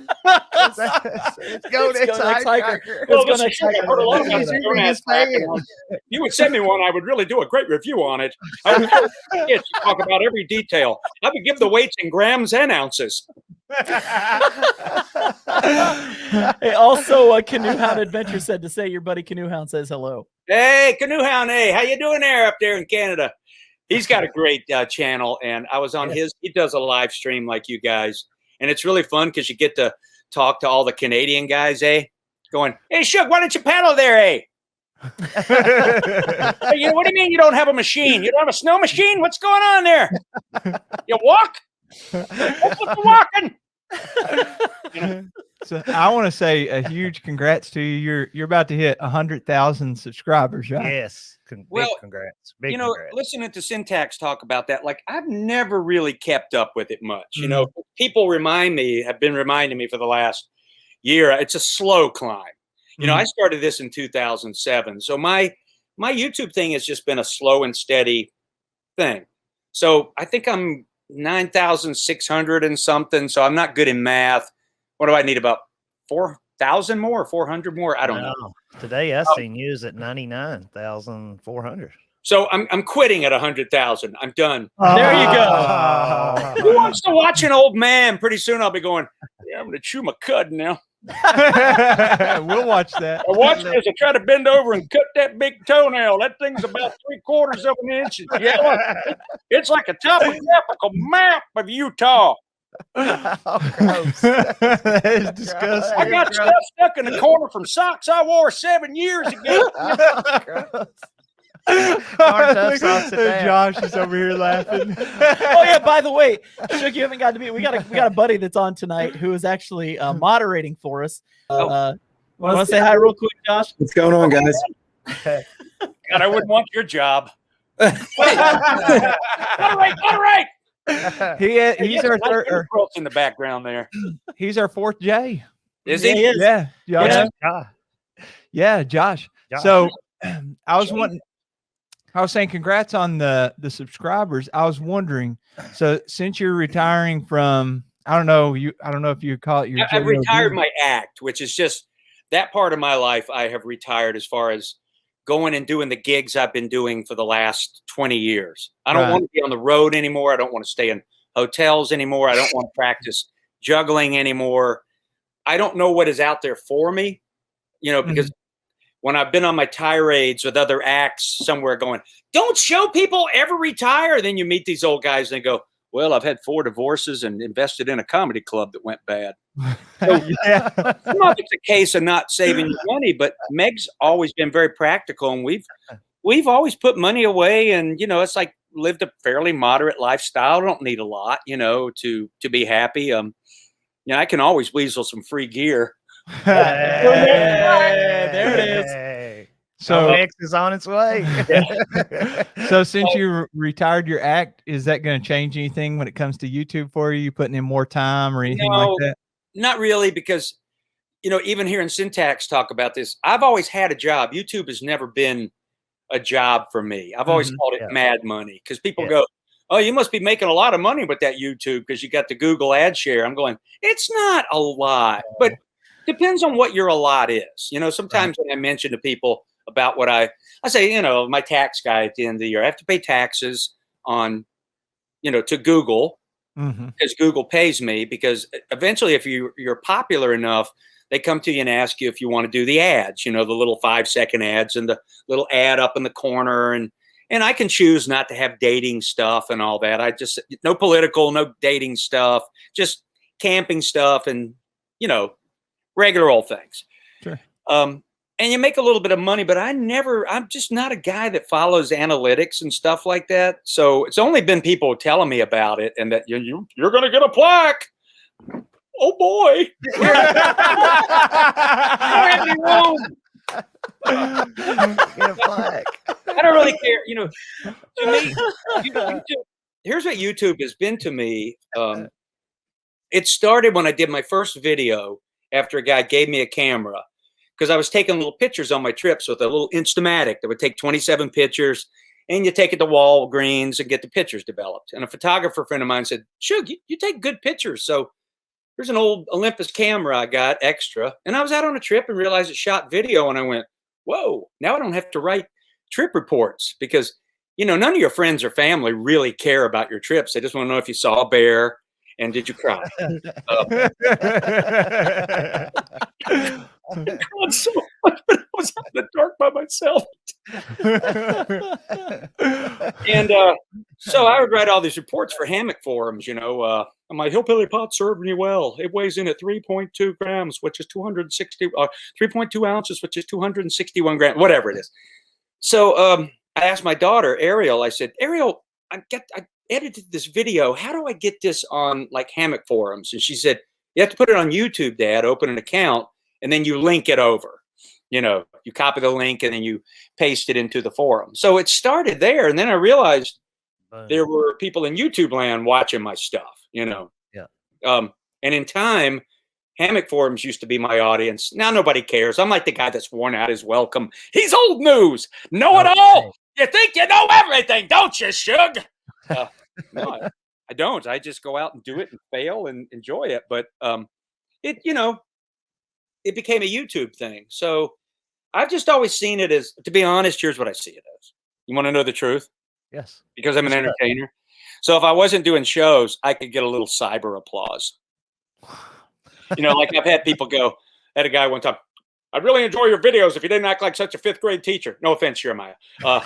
It's Gonex Hiker. Well, I've heard a lot about that. If you would send me one, I would really do a great review on it. I would talk about every detail. I would give the weights in grams and ounces. Hey, also, Canoe Hound Adventure said to say your buddy Canoe Hound says hello. Hey, Canoe Hound. Hey, how you doing up there in Canada? He's got a great channel, and I was on his. He does a live stream like you guys, and it's really fun because you get to talk to all the Canadian guys, going, hey, Shug, why don't you paddle there, Hey, what do you mean you don't have a machine? You don't have a snow machine? What's going on there? You walk? What's with the walking? So I want to say a huge congrats to you. You're about to hit 100,000 subscribers, right? yes. Big congrats. Big congrats. Listening to Syntax talk about that, like I've never really kept up with it much. Mm-hmm. People have been reminding me for the last year. It's a slow climb. I started this in 2007. So my YouTube thing has just been a slow and steady thing. So I think I'm 9,600 and something. So I'm not good in math. What do I need? About 4,000 more, 400 more? I don't know. Today I seen you at 99,400. So I'm quitting at 100,000. I'm done. There you go. Who wants to watch an old man? Pretty soon I'll be going, yeah, I'm going to chew my cud now. We'll watch that. I watch this. I try to bend over and cut that big toenail. That thing's about 3/4 of an inch. It's like a topographical map of Utah. That is disgusting. I got stuff stuck in the corner from socks I wore 7 years ago. Josh is over here laughing. Oh yeah, by the way, Shug, you haven't got to meet. We got a buddy that's on tonight who is actually moderating for us. Want to say hi real quick, Josh? What's going on, guys? God, I wouldn't want your job. Moderate. He's our third. In the background there. He's our fourth J. Is he? Yeah, he is. Yeah, Josh. So I was saying congrats on the subscribers. I was wondering, so since you're retiring from, I don't know if you call it your. I've retired my act, which is just that part of my life. I have retired as far as going and doing the gigs I've been doing for the last 20 years. I don't want to be on the road anymore. I don't want to stay in hotels anymore. I don't want to practice juggling anymore. I don't know what is out there for me, because when I've been on my tirades with other acts somewhere going, don't show people ever retire. Then you meet these old guys and they go, well, I've had 4 divorces and invested in a comedy club that went bad. So, it's a case of not saving your money, but Meg's always been very practical, and we've always put money away, and it's like lived a fairly moderate lifestyle. I don't need a lot, to be happy. I can always weasel some free gear. There it is. So X is on its way. So since you retired your act, is that going to change anything when it comes to YouTube for you? You putting in more time or anything like that? Not really, because even hearing Syntax talk about this, I've always had a job. YouTube has never been a job for me. I've always called it mad money, because people go, oh, you must be making a lot of money with that YouTube because you got the Google ad share. I'm going, it's not a lot, but depends on what your a lot is. Sometimes when I mention to people about what I say, my tax guy at the end of the year, I have to pay taxes on, to Google, because Google pays me, because eventually if you're popular enough, they come to you and ask you if you want to do the ads, the little 5-second ads and the little ad up in the corner. And I can choose not to have dating stuff and all that. I just, no political, no dating stuff, just camping stuff and, regular old things. Sure. And you make a little bit of money, but I'm just not a guy that follows analytics and stuff like that. So it's only been people telling me about it and that you're going to get a plaque. Oh boy. I don't have any room. Get a plaque. I don't really care. To me, YouTube, here's what YouTube has been to me. It started when I did my first video after a guy gave me a camera, because I was taking little pictures on my trips with a little Instamatic that would take 27 pictures, and you take it to Walgreens and get the pictures developed. And a photographer friend of mine said, Shug, you take good pictures. So here's an old Olympus camera I got extra. And I was out on a trip and realized it shot video. And I went, whoa, now I don't have to write trip reports, because, none of your friends or family really care about your trips. They just want to know if you saw a bear and did you cry. But I was out in the dark by myself. And so I would write all these reports for hammock forums, my hillbilly pot served me well. It weighs in at 3.2 grams, which is 3.2 ounces, which is 261 grams, whatever it is. So I asked my daughter, Ariel, I said, Ariel, I edited this video. How do I get this on like hammock forums? And she said, you have to put it on YouTube, Dad, open an account, and then you link it over. You copy the link and then you paste it into the forum. So it started there. And then I realized there were people in YouTube land watching my stuff, Yeah. And in time, hammock forums used to be my audience. Now nobody cares. I'm like the guy that's worn out his welcome. He's old news. Know it all. You think you know everything, don't you, Shug? No, I don't. I just go out and do it and fail and enjoy it. But it became a YouTube thing. So I've just always seen it as, to be honest, here's what I see it as. You want to know the truth? Yes. Because I'm an entertainer. So if I wasn't doing shows, I could get a little cyber applause. Like I've had people go, I had a guy one time, I'd really enjoy your videos if you didn't act like such a 5th grade teacher. No offense, Jeremiah. I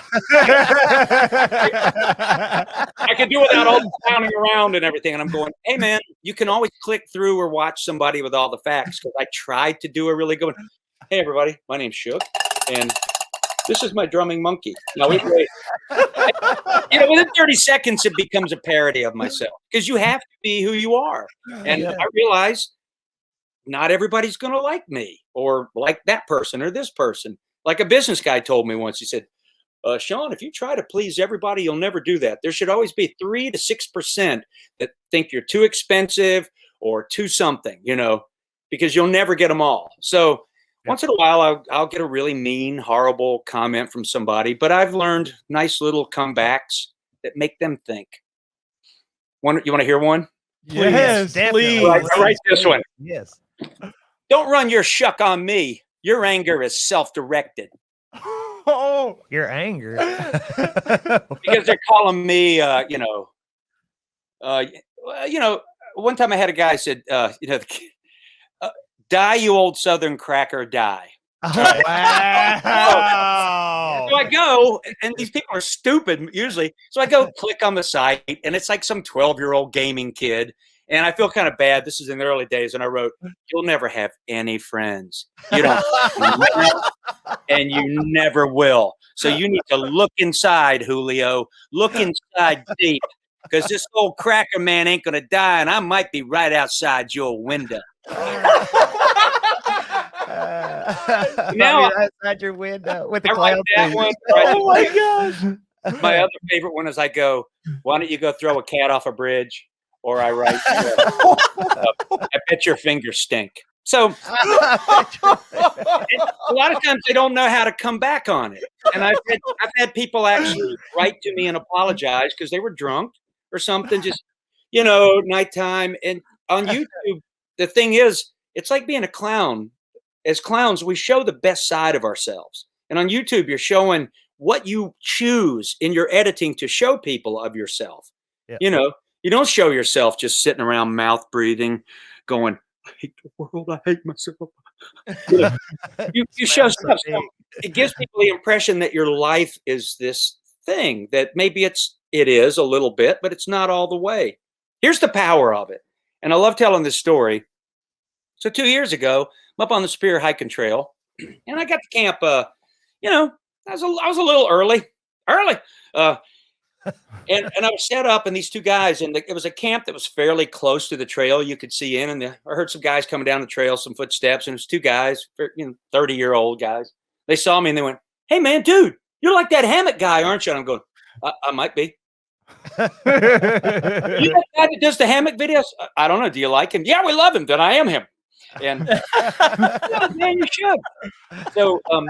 could do without all the clowning around and everything. And I'm going, hey, man, you can always click through or watch somebody with all the facts. Because I tried to do a really good one. Hey, everybody, my name's Shug. And this is my drumming monkey. Now, within 30 seconds, it becomes a parody of myself. Because you have to be who you are. And I realized not everybody's going to like me or like that person or this person. Like a business guy told me once, he said, Sean, if you try to please everybody, you'll never do that. There should always be 3 to 6% that think you're too expensive or too something, because you'll never get them all. So once in a while, I'll get a really mean, horrible comment from somebody, but I've learned nice little comebacks that make them think. You want to hear one? Yes, please. Write this one. Yes. Don't run your shuck on me. Your anger is self-directed. Oh, your anger. Because they're calling me, one time I had a guy said, die, you old Southern cracker, die. Oh, wow. So I go, and these people are stupid usually. So I go click on the site, and it's like some 12-year-old gaming kid. And I feel kind of bad. This is in the early days. And I wrote, you'll never have any friends. You don't. And you never will. So you need to look inside, Julio. Look inside deep. Because this old cracker man ain't going to die. And I might be right outside your window. Now outside your window with the cloud. Oh my gosh. My other favorite one is I go, why don't you go throw a cat off a bridge? Or I write, I bet your fingers stink. So a lot of times they don't know how to come back on it. And I've had people actually write to me and apologize because they were drunk or something, just, nighttime. And on YouTube, the thing is, it's like being a clown. As clowns, we show the best side of ourselves. And on YouTube, you're showing what you choose in your editing to show people of yourself. Yeah. You don't show yourself just sitting around mouth breathing, going, I hate the world, I hate myself. You show stuff. So it gives people the impression that your life is this thing that maybe it is a little bit, but it's not all the way. Here's the power of it. And I love telling this story. So 2 years ago, I'm up on the Spear Hiking Trail, and I got to camp, I was a little early. And I was set up, and these two guys, and it was a camp that was fairly close to the trail you could see in. And I heard some guys coming down the trail, some footsteps, and it was two guys, 30-year-old guys. They saw me and they went, hey, man, dude, you're like that hammock guy, aren't you? And I'm going, I might be. You that guy that does the hammock videos? I don't know. Do you like him? Yeah, we love him. Then I am him. And man, you should. So I'm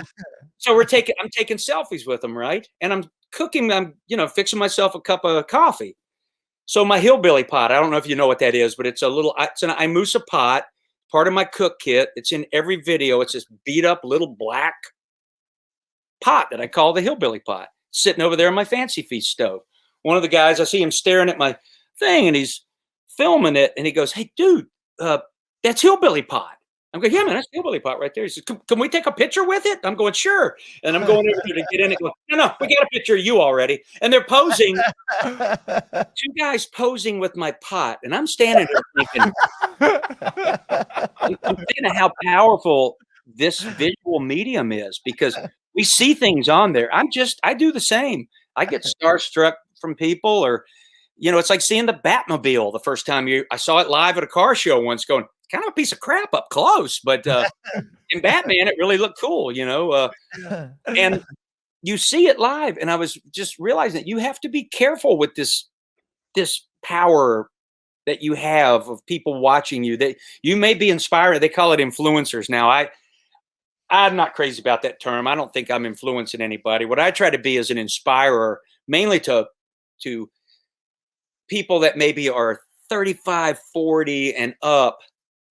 taking selfies with them, right? And I'm cooking, I'm fixing myself a cup of coffee. So my hillbilly pot, I don't know if you know what that is, but it's an Imusa pot, part of my cook kit. It's in every video. It's this beat up little black pot that I call the hillbilly pot, sitting over there on my fancy feast stove. One of the guys, I see him staring at my thing, and he's filming it, and he goes, hey, dude, that's hillbilly pot. I'm going, yeah, man, that's hillbilly pot right there. He says, can we take a picture with it? I'm going, sure. And I'm going over there to get in it. Going, no, we got a picture of you already. And they're posing, 2 guys posing with my pot. And I'm standing there thinking, I'm thinking of how powerful this visual medium is, because we see things on there. I do the same. I get starstruck from people, or, it's like seeing the Batmobile the first time I saw it live at a car show once, going, kind of a piece of crap up close, but in Batman, it really looked cool, and you see it live. And I was just realizing that you have to be careful with this power that you have of people watching you, that you may be inspiring. They call it influencers now. I'm not crazy about that term. I don't think I'm influencing anybody. What I try to be is an inspirer, mainly to people that maybe are 35, 40 and up,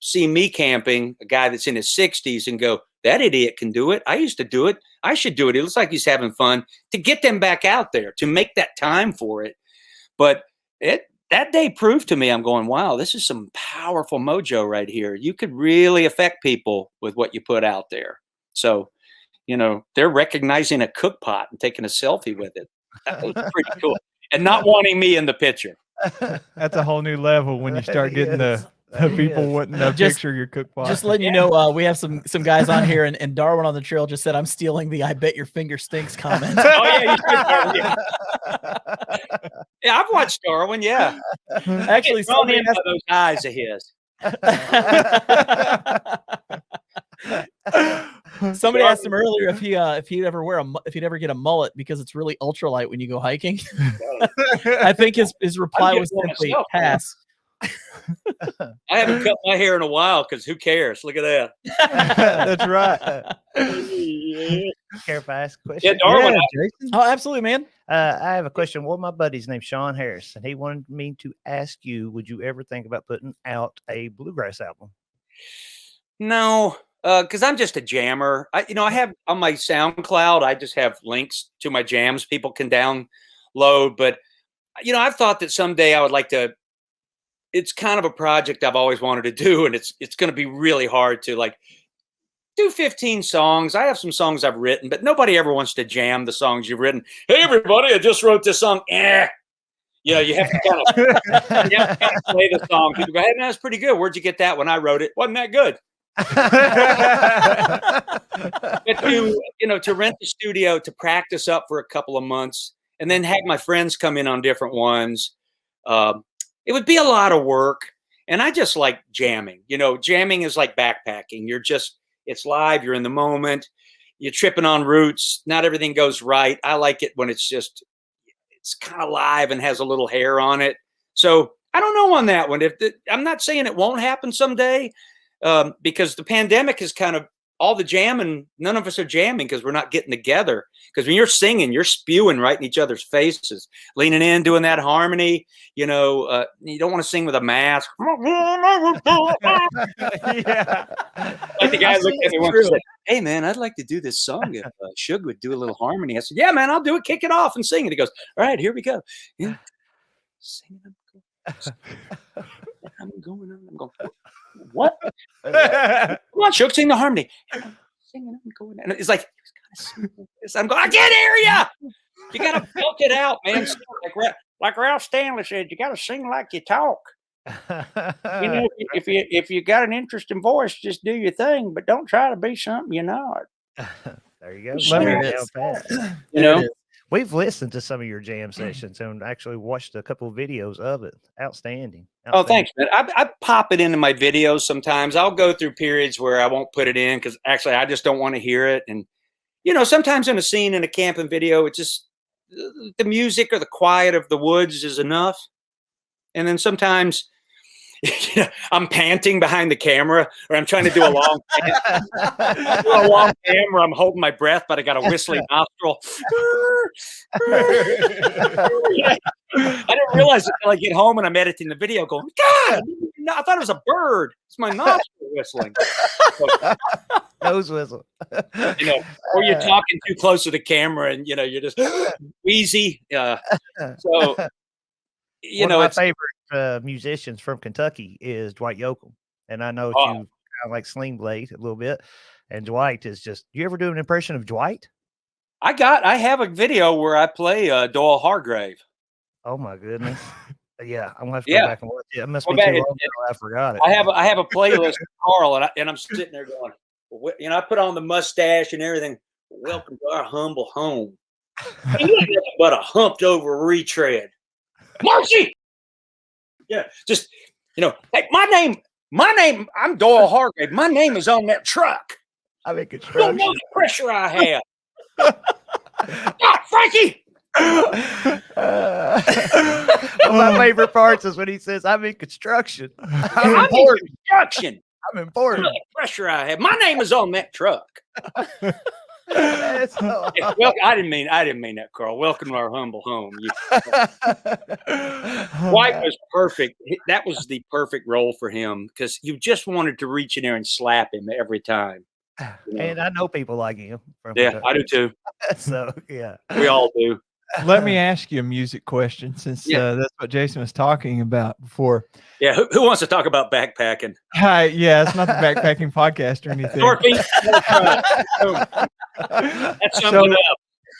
see me camping, a guy that's in his 60s, and go, that idiot can do it. I used to do it. I should do it. It looks like he's having fun, to get them back out there, to make that time for it. But that day proved to me, I'm going, wow, this is some powerful mojo right here. You could really affect people with what you put out there. So, they're recognizing a cook pot and taking a selfie with it. That was pretty cool. And not wanting me in the picture. That's a whole new level when you start getting the people wanting a picture of your cook pot. Just letting you know, we have some guys on here, and Darwin on the trail just said, I'm stealing the "I bet your finger stinks" comment. Oh yeah, you should, Darwin. Yeah, I've watched Darwin. Yeah, Actually, somebody into those eyes of his. Somebody asked him earlier if he'd ever get a mullet, because it's really ultralight when you go hiking. I think his reply was simply pass. I haven't cut my hair in a while, because who cares? Look at that. That's right. Care if I ask a question? Yeah, Darwin. Jason? Oh, absolutely, man. I have a question. One of my buddies named Sean Harris, and he wanted me to ask you, would you ever think about putting out a bluegrass album? No, because I'm just a jammer. I have on my SoundCloud, I just have links to my jams people can download. But, I've thought that someday I would like to. It's kind of a project I've always wanted to do, and it's going to be really hard to do 15 songs. I have some songs I've written, but nobody ever wants to jam the songs you've written. Hey, everybody, I just wrote this song. You have to kind of play the song. People go, hey, man, that's pretty good. Where'd you get that? When I wrote it, wasn't that good? But to rent the studio, to practice up for a couple of months, and then have my friends come in on different ones. It would be a lot of work. And I just like jamming. Jamming is like backpacking. It's live. You're in the moment. You're tripping on roots. Not everything goes right. I like it when it's kind of live and has a little hair on it. So I don't know on that one. I'm not saying it won't happen someday, because the pandemic is kind of all the jamming. None of us are jamming because we're not getting together. Because when you're singing, you're spewing right in each other's faces, leaning in, doing that harmony. You don't want to sing with a mask. Yeah. Like the guy looked at me once and said, hey, man, I'd like to do this song if Shug would do a little harmony. I said, yeah, man, I'll do it. Kick it off and sing it. He goes, all right, here we go. Yeah. Singing. I'm going. What? Come on, Shug, sing the harmony. I'm singing. I'm going. And it's like, I'm going, I can't hear you. You got to belt it out, man. Like Ralph Stanley said, you got to sing like you talk. If you got an interesting voice, just do your thing, but don't try to be something you're not. There you go. Sure. We've listened to some of your jam sessions and actually watched a couple of videos of it. Outstanding. Oh, thanks, man. I pop it into my videos sometimes. I'll go through periods where I won't put it in because actually I just don't want to hear it. And, sometimes in a scene in a camping video, it's just the music or the quiet of the woods is enough. And then sometimes I'm panting behind the camera, or I'm trying to do a long camera. I'm holding my breath, but I got a whistling nostril. I didn't realize it until I get home and I'm editing the video going, God, I thought it was a bird. It's my nostril whistling. Nose whistle. Or you're talking too close to the camera and, you're just wheezy. So, one of my favorite musicians from Kentucky is Dwight Yoakam. And I know you kind of like Sling Blade a little bit. And Dwight is just, you ever do an impression of Dwight? I have a video where I play Doyle Hargrave. Oh my goodness. Yeah, I'm gonna have to go back and watch it. It must be Well, too man, long ago. I forgot it. I have a playlist with Carl, and I'm sitting there going, I put on the mustache and everything. Welcome to our humble home. He ain't nothing but a humped over retread. Marcy! Yeah, just, hey, my name, I'm Doyle Hargrave. My name is on that truck. I'm in You don't construction. know the pressure I have. God, Frankie! One of my favorite parts is when he says, I'm in construction. I'm in construction. I'm You important. know the pressure I have. My name is on that truck. That's so Yeah, well, I didn't mean that, Carl. Welcome to our humble home. White was perfect. That was the perfect role for him because you just wanted to reach in there and slap him every time. And I know people like him. Yeah, I do too. So, yeah. We all do. Let me ask you a music question since that's what Jason was talking about before. Yeah, who wants to talk about backpacking? Hi, yeah, it's not the backpacking podcast or anything. Northeast. That's something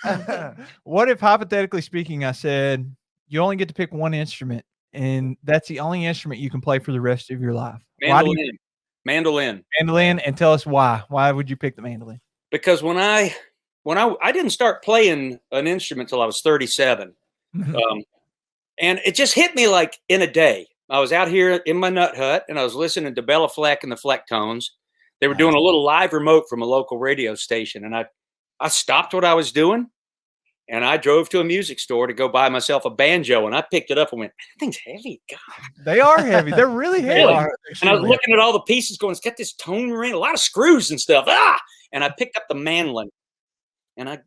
up. What if, hypothetically speaking, I said you only get to pick one instrument, and that's the only instrument you can play for the rest of your life? Mandolin. Mandolin, and tell us why. Why would you pick the mandolin? Because when I didn't start playing an instrument till I was 37, and it just hit me like in a day. I was out here in my nut hut, and I was listening to Bella Fleck and the Flecktones. They were doing a little live remote from a local radio station, and I stopped what I was doing, and I drove to a music store to go buy myself a banjo, and I picked it up and went, that thing's heavy. God. They are heavy. They're really heavy. Really? And I was looking at all the pieces going, it's got this tone ring, a lot of screws and stuff. And I picked up the mandolin, and I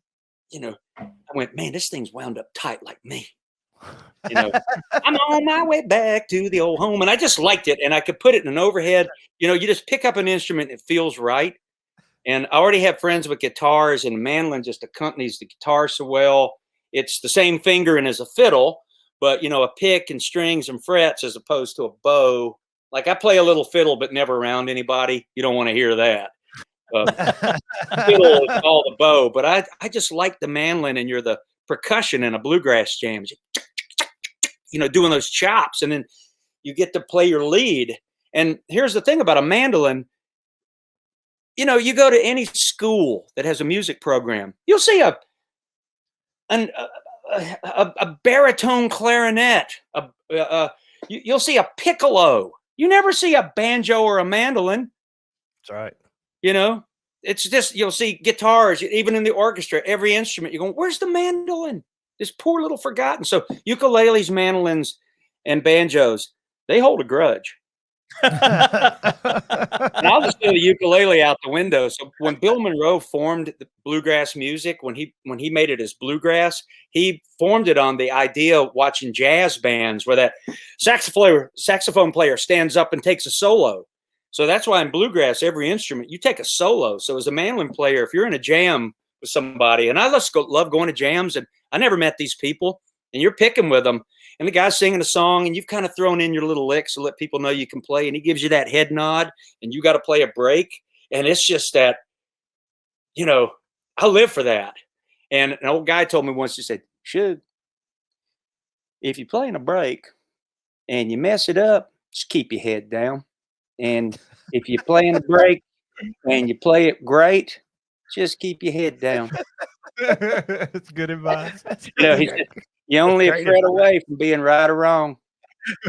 went, man, this thing's wound up tight like me. I'm on my way back to the old home. And I just liked it. And I could put it in an overhead. You just pick up an instrument, it feels right. And I already have friends with guitars, and the mandolin just accompanies the guitar so well. It's the same fingering as a fiddle, but a pick and strings and frets as opposed to a bow. Like I play a little fiddle, but never around anybody. You don't want to hear that. Fiddle is all the bow, but I just like the mandolin, and you're the percussion in a bluegrass jam. Doing those chops, and then you get to play your lead. And here's the thing about a mandolin. You go to any school that has a music program, you'll see a baritone clarinet. You'll see a piccolo. You never see a banjo or a mandolin. That's right. It's just, you'll see guitars, even in the orchestra, every instrument. You're going, where's the mandolin? This poor little forgotten. So ukuleles, mandolins, and banjos, they hold a grudge. And I'll just throw the ukulele out the window. So when Bill Monroe formed the bluegrass music, when he made it as bluegrass, he formed it on the idea of watching jazz bands where that saxophone player stands up and takes a solo. So that's why in bluegrass, every instrument, you take a solo. So as a mandolin player, if you're in a jam with somebody, and I love going to jams, and I never met these people, and you're picking with them, and the guy's singing a song, and you've kind of thrown in your little licks to let people know you can play, and he gives you that head nod, and you got to play a break. And it's just that, I live for that. And an old guy told me once, he said, Shug, if you're playing a break and you mess it up, just keep your head down. And if you're playing a break and you play it great, just keep your head down. That's good advice. He said, you're only a thread away from being right or wrong.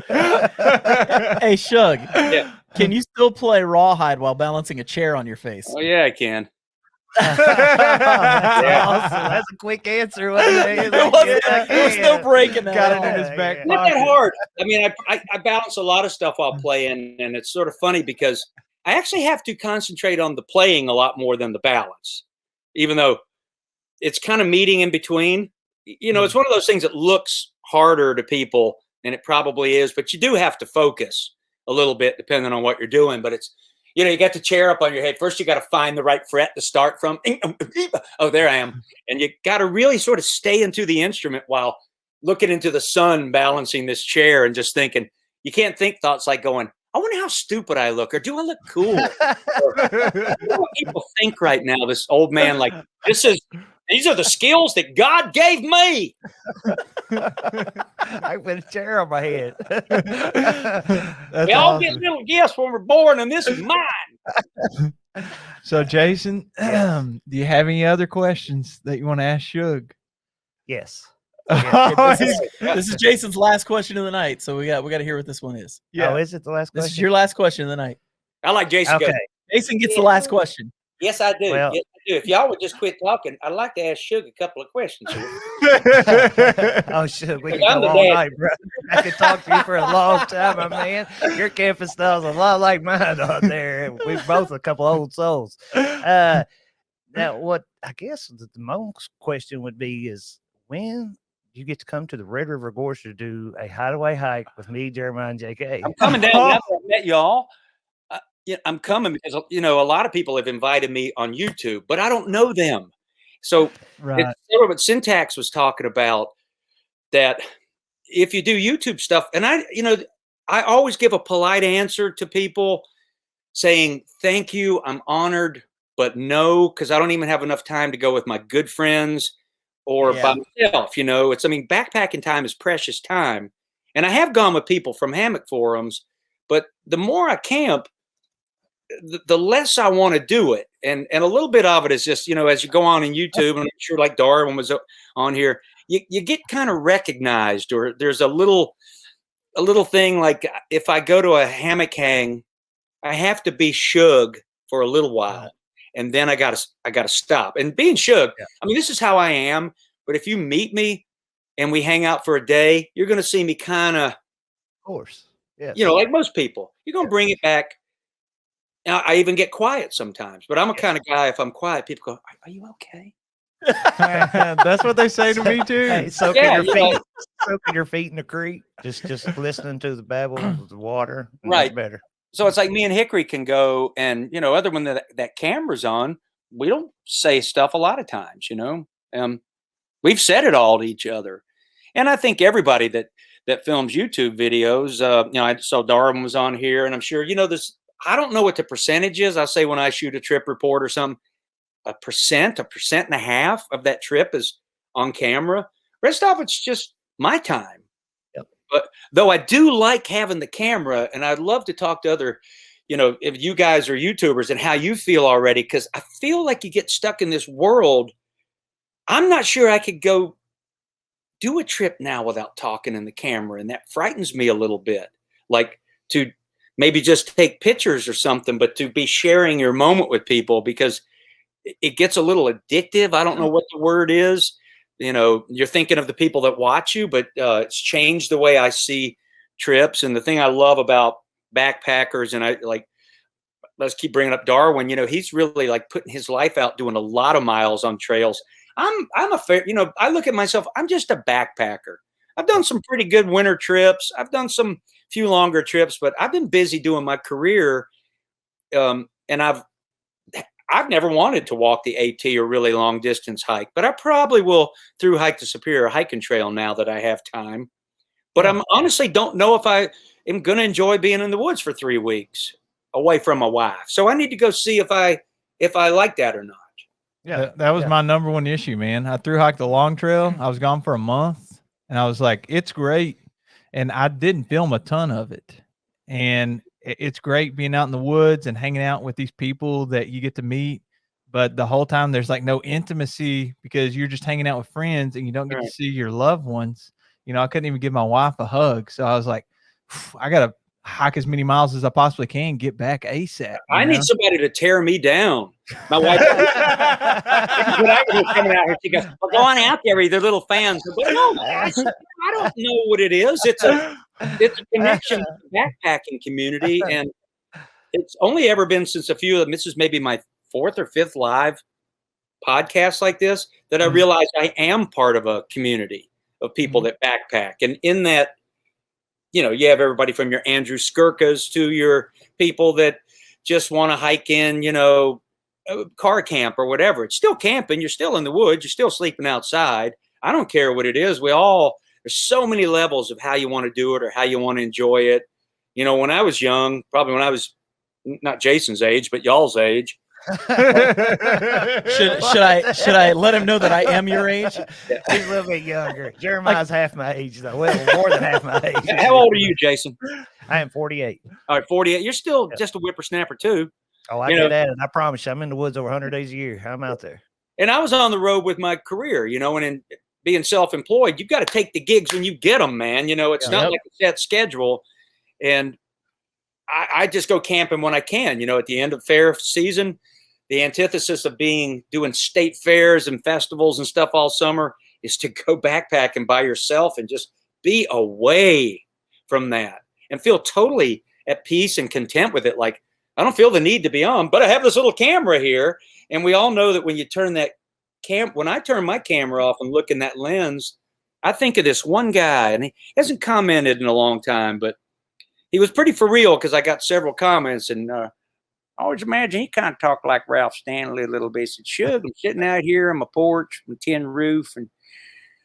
Hey, Shug, Yeah. can you still play rawhide while balancing a chair on your face? Oh, yeah, I can. That's awesome. That's a quick answer. We're still breaking that. Got it in his back Not pocket. that hard. I mean, I balance a lot of stuff while playing, and it's sort of funny because I actually have to concentrate on the playing a lot more than the balance, even though it's kind of meeting in between. It's one of those things that looks harder to people than it probably is, but you do have to focus a little bit depending on what you're doing. But it's, you got the chair up on your head. First, you got to find the right fret to start from. Oh, there I am. And you got to really sort of stay into the instrument while looking into the sun, balancing this chair and just thinking. You can't think thoughts like going, I wonder how stupid I look, or do I look cool? What people think right now, this old man, like, these are the skills that God gave me. I put a chair on my head. We all get little gifts when we're born, and this is mine. So, Jason, do you have any other questions that you want to ask Shug? Yes. This is Jason's last question of the night, so we got to hear what this one is. Yeah. Oh, is it the last question? This is your last question of the night. I like Jason. Okay. Jason gets the last question. Yes, I do. Well, yes, I do. If y'all would just quit talking, I'd like to ask Shug a couple of questions. Oh, shit. We can go all night, bro. I could talk to you for a long time, my man. Your camping style's a lot like mine out there. We're both a couple old souls. Now, what I guess the most question would be is when you get to come to the Red River Gorge to do a hideaway hike with me, Jeremiah, and JK. I'm coming down now that I met y'all. Yeah, I'm coming because, a lot of people have invited me on YouTube, but I don't know them. So Right. it's sort of what Syntax was talking about, that if you do YouTube stuff, and I always give a polite answer to people saying, thank you, I'm honored, but no, because I don't even have enough time to go with my good friends or by myself. Backpacking time is precious time. And I have gone with people from hammock forums, but the more I camp, the less I want to do it. And a little bit of it is just, as you go on in YouTube, and I'm sure like Darwin was on here, you get kind of recognized, or there's a little thing like if I go to a hammock hang, I have to be Shug for a little while. And then I gotta stop. And being Shug, this is how I am. But if you meet me and we hang out for a day, you're going to see me kind of course. Yeah. Like most people, you're going to bring it back. Now, I even get quiet sometimes, but I'm a kind of guy, if I'm quiet, people go, are you okay? That's what they say to me too. Hey, soaking your feet in the creek, just listening to the babble of the water. Right. Better. So it's like me and Hickory can go, and other when that camera's on, we don't say stuff a lot of times. We've said it all to each other, and I think everybody that films YouTube videos, I saw Darwin was on here, and I'm sure this. I don't know what the percentage is. I say when I shoot a trip report or something, 1.5% of that trip is on camera. Rest of it's just my time. Yep. But though I do like having the camera, and I'd love to talk to other, if you guys are YouTubers and how you feel already, because I feel like you get stuck in this world. I'm not sure I could go do a trip now without talking in the camera, and that frightens me a little bit. Like to maybe just take pictures or something, but to be sharing your moment with people, because it gets a little addictive. I don't know what the word is. You're thinking of the people that watch you, but it's changed the way I see trips. And the thing I love about backpackers, and let's keep bringing up Darwin, he's really like putting his life out, doing a lot of miles on trails. I'm I look at myself, I'm just a backpacker. I've done some pretty good winter trips. I've done some few longer trips, but I've been busy doing my career. And I've never wanted to walk the AT or really long distance hike, but I probably will through hike the Superior Hiking Trail now that I have time. But I'm honestly don't know if I am going to enjoy being in the woods for 3 weeks away from my wife. So I need to go see if I like that or not. Yeah, that was my number one issue, man. I through hiked the long trail. I was gone for a month, and I was like, it's great. And I didn't film a ton of it. And it's great being out in the woods and hanging out with these people that you get to meet. But the whole time there's like no intimacy because you're just hanging out with friends and you don't get to see your loved ones. I couldn't even give my wife a hug. So I was like, I got to hike as many miles as I possibly can, get back ASAP. I need somebody to tear me down. My wife coming out here. She goes, well, go on out there with your little fans. But no, I don't know what it is. It's a connection to the backpacking community. And it's only ever been since a few of them. This is maybe my 4th or 5th live podcast like this that I realized I am part of a community of people that backpack. And in that, you have everybody from your Andrew Skirkas to your people that just want to hike in, car camp or whatever. It's still camping. You're still in the woods. You're still sleeping outside. I don't care what it is. There's so many levels of how you want to do it or how you want to enjoy it. You know, when I was young, probably when I was not Jason's age, but y'all's age. Should I let him know that I am your age? He's a little bit younger. Jeremiah's half my age, though. Well, more than half my age. How old are you, Jason? I am 48. All right, 48. You're still just a whippersnapper too. Oh, I get at it. I promise you, I'm in the woods over 100 days a year. I'm out there. And I was on the road with my career, you know, and in being self-employed, you've got to take the gigs when you get them, man. You know, it's not like a set schedule. And I just go camping when I can, you know, at the end of fair season. The antithesis of doing state fairs and festivals and stuff all summer is to go backpacking by yourself and just be away from that and feel totally at peace and content with it. Like, I don't feel the need to be on, but I have this little camera here. And we all know that when you turn that when I turn my camera off and look in that lens, I think of this one guy, and he hasn't commented in a long time, but he was pretty for real because I got several comments, and I always imagine he kind of talked like Ralph Stanley a little bit. He said, "Shug, I'm sitting out here on my porch with a tin roof, and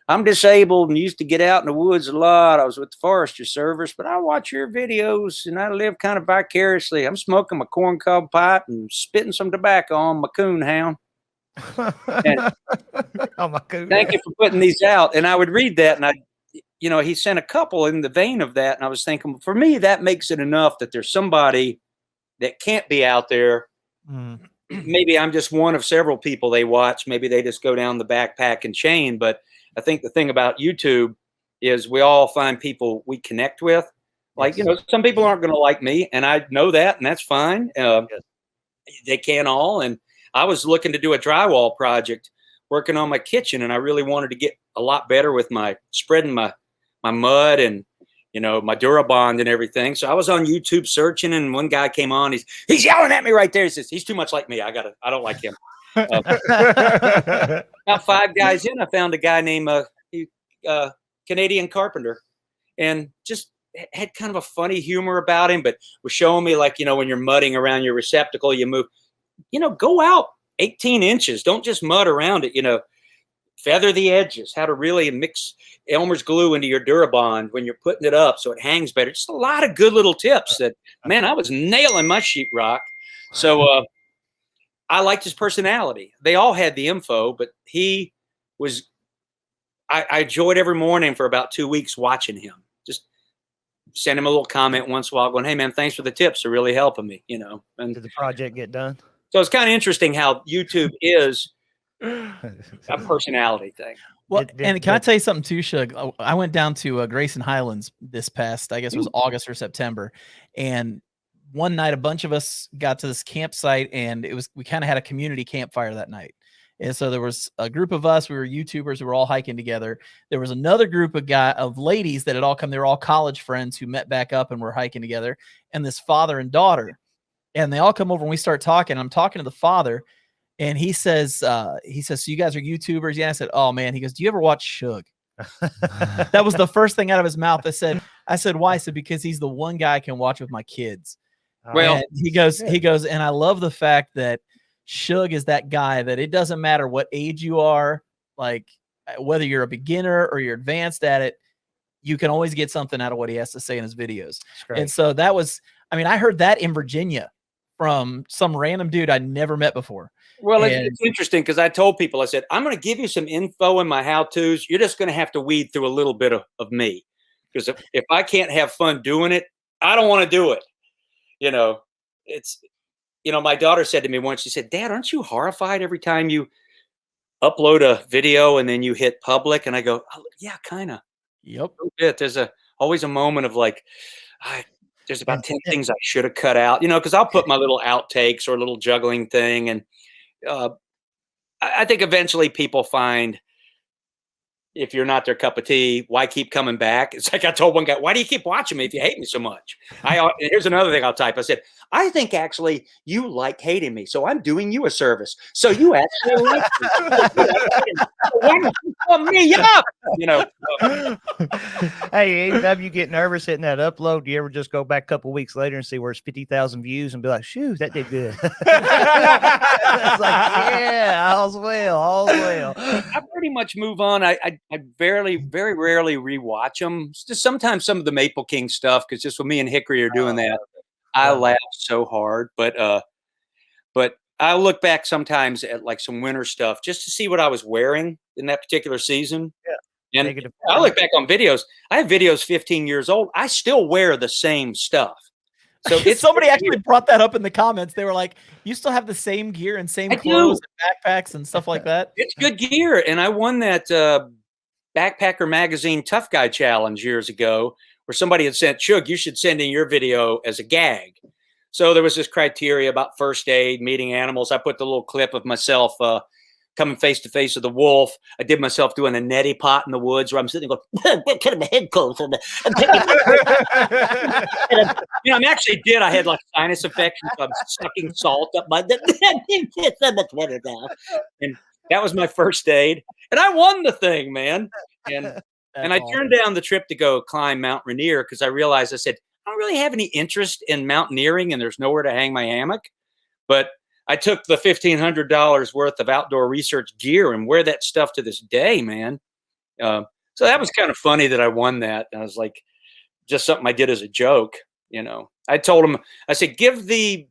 I'm disabled and used to get out in the woods a lot. I was with the Forestry Service, but I watch your videos and I live kind of vicariously. I'm smoking my corncob pipe and spitting some tobacco on my coon hound." And thank you for putting these out. And I would read that, and he sent a couple in the vein of that. And I was thinking, for me, that makes it enough that there's somebody that can't be out there. Maybe I'm just one of several people they watch. Maybe they just go down the backpack and chain. But I think the thing about YouTube is we all find people we connect with. Like, some people aren't going to like me, and I know that, and that's fine. They can't all. And I was looking to do a drywall project, working on my kitchen, and I really wanted to get a lot better with my spreading my mud and my Durabond and everything. So I was on YouTube searching, and one guy came on. He's yelling at me right there. He says, "He's too much like me. I don't like him." About 5 guys in, I found a guy named Canadian Carpenter, and just had kind of a funny humor about him, but was showing me, like, when you're mudding around your receptacle, you move, go out 18 inches. Don't just mud around it, feather the edges, how to really mix Elmer's glue into your Durabond when you're putting it up so it hangs better. Just a lot of good little tips that, man, I was nailing my sheetrock. So I liked his personality. They all had the info, but he was, I enjoyed every morning for about 2 weeks watching him. Just send him a little comment once in a while going, "Hey, man, thanks for the tips. They're really helping me," And did the project get done? So it's kind of interesting how YouTube is a personality thing. Well, and can I tell you something too, Shug? I went down to Grayson Highlands this past, I guess it was August or September. And one night, a bunch of us got to this campsite, and we kind of had a community campfire that night. And so there was a group of us, we were YouTubers who were all hiking together. There was another group of ladies that had all come. They were all college friends who met back up and were hiking together, and this father and daughter. And they all come over and we start talking. I'm talking to the father, and he says, "So you guys are YouTubers?" Yeah. I said, "Oh man." He goes, "Do you ever watch Shug?" That was the first thing out of his mouth. I said, "Why?" I said, "Because he's the one guy I can watch with my kids." Well, and he goes, "And I love the fact that Shug is that guy that it doesn't matter what age you are, like whether you're a beginner or you're advanced at it, you can always get something out of what he has to say in his videos." And so that was, I heard that in Virginia from some random dude I'd never met before. Well, it's interesting because I told people, I said, "I'm going to give you some info in my how-tos. You're just going to have to weed through a little bit of me. Because if I can't have fun doing it, I don't want to do it." My daughter said to me once, she said, "Dad, aren't you horrified every time you upload a video and then you hit public?" And I go, "Oh, yeah, kind of." Yep. There's always a moment of like, there's about 10 things I should have cut out, because I'll put my little outtakes or a little juggling thing. And I think eventually people find, if you're not their cup of tea, why keep coming back? It's like I told one guy, "Why do you keep watching me if you hate me so much?" Here's another thing I'll type. I said, I think actually you like hating me, so I'm doing you a service. So you actually like me. Why don't you pump me up? You know. Hey, anytime you get nervous hitting that upload, do you ever just go back a couple weeks later and see where it's 50,000 views and be like, "Shoo, that did good." It's like, yeah, all's well. I pretty much move on. I very rarely rewatch them. Just sometimes some of the Maple King stuff, because just when me and Hickory are doing that, I laugh so hard. But I'll look back sometimes at like some winter stuff just to see what I was wearing in that particular season. Yeah. And I look back on videos. I have videos 15 years old. I still wear the same stuff. So somebody actually brought that up in the comments. They were like, "You still have the same gear and same clothes and backpacks and stuff like that." It's good gear, and I won that Backpacker Magazine Tough Guy Challenge years ago, where somebody had sent, "Shug, you should send in your video as a gag." So there was this criteria about first aid, meeting animals. I put the little clip of myself coming face to face with a wolf. I did myself doing a neti pot in the woods where I'm sitting there going, "Get my head close." And I actually did. I had like sinus infection, so I'm sucking salt up my. It's so much better now. And that was my first aid, and I won the thing, man. And I turned down the trip to go climb Mount Rainier because I realized, I said, I don't really have any interest in mountaineering, and there's nowhere to hang my hammock. But I took the $1,500 worth of outdoor research gear and wear that stuff to this day, man. So that was kind of funny that I won that. And I was like, just something I did as a joke, you know. I told him, I said, give the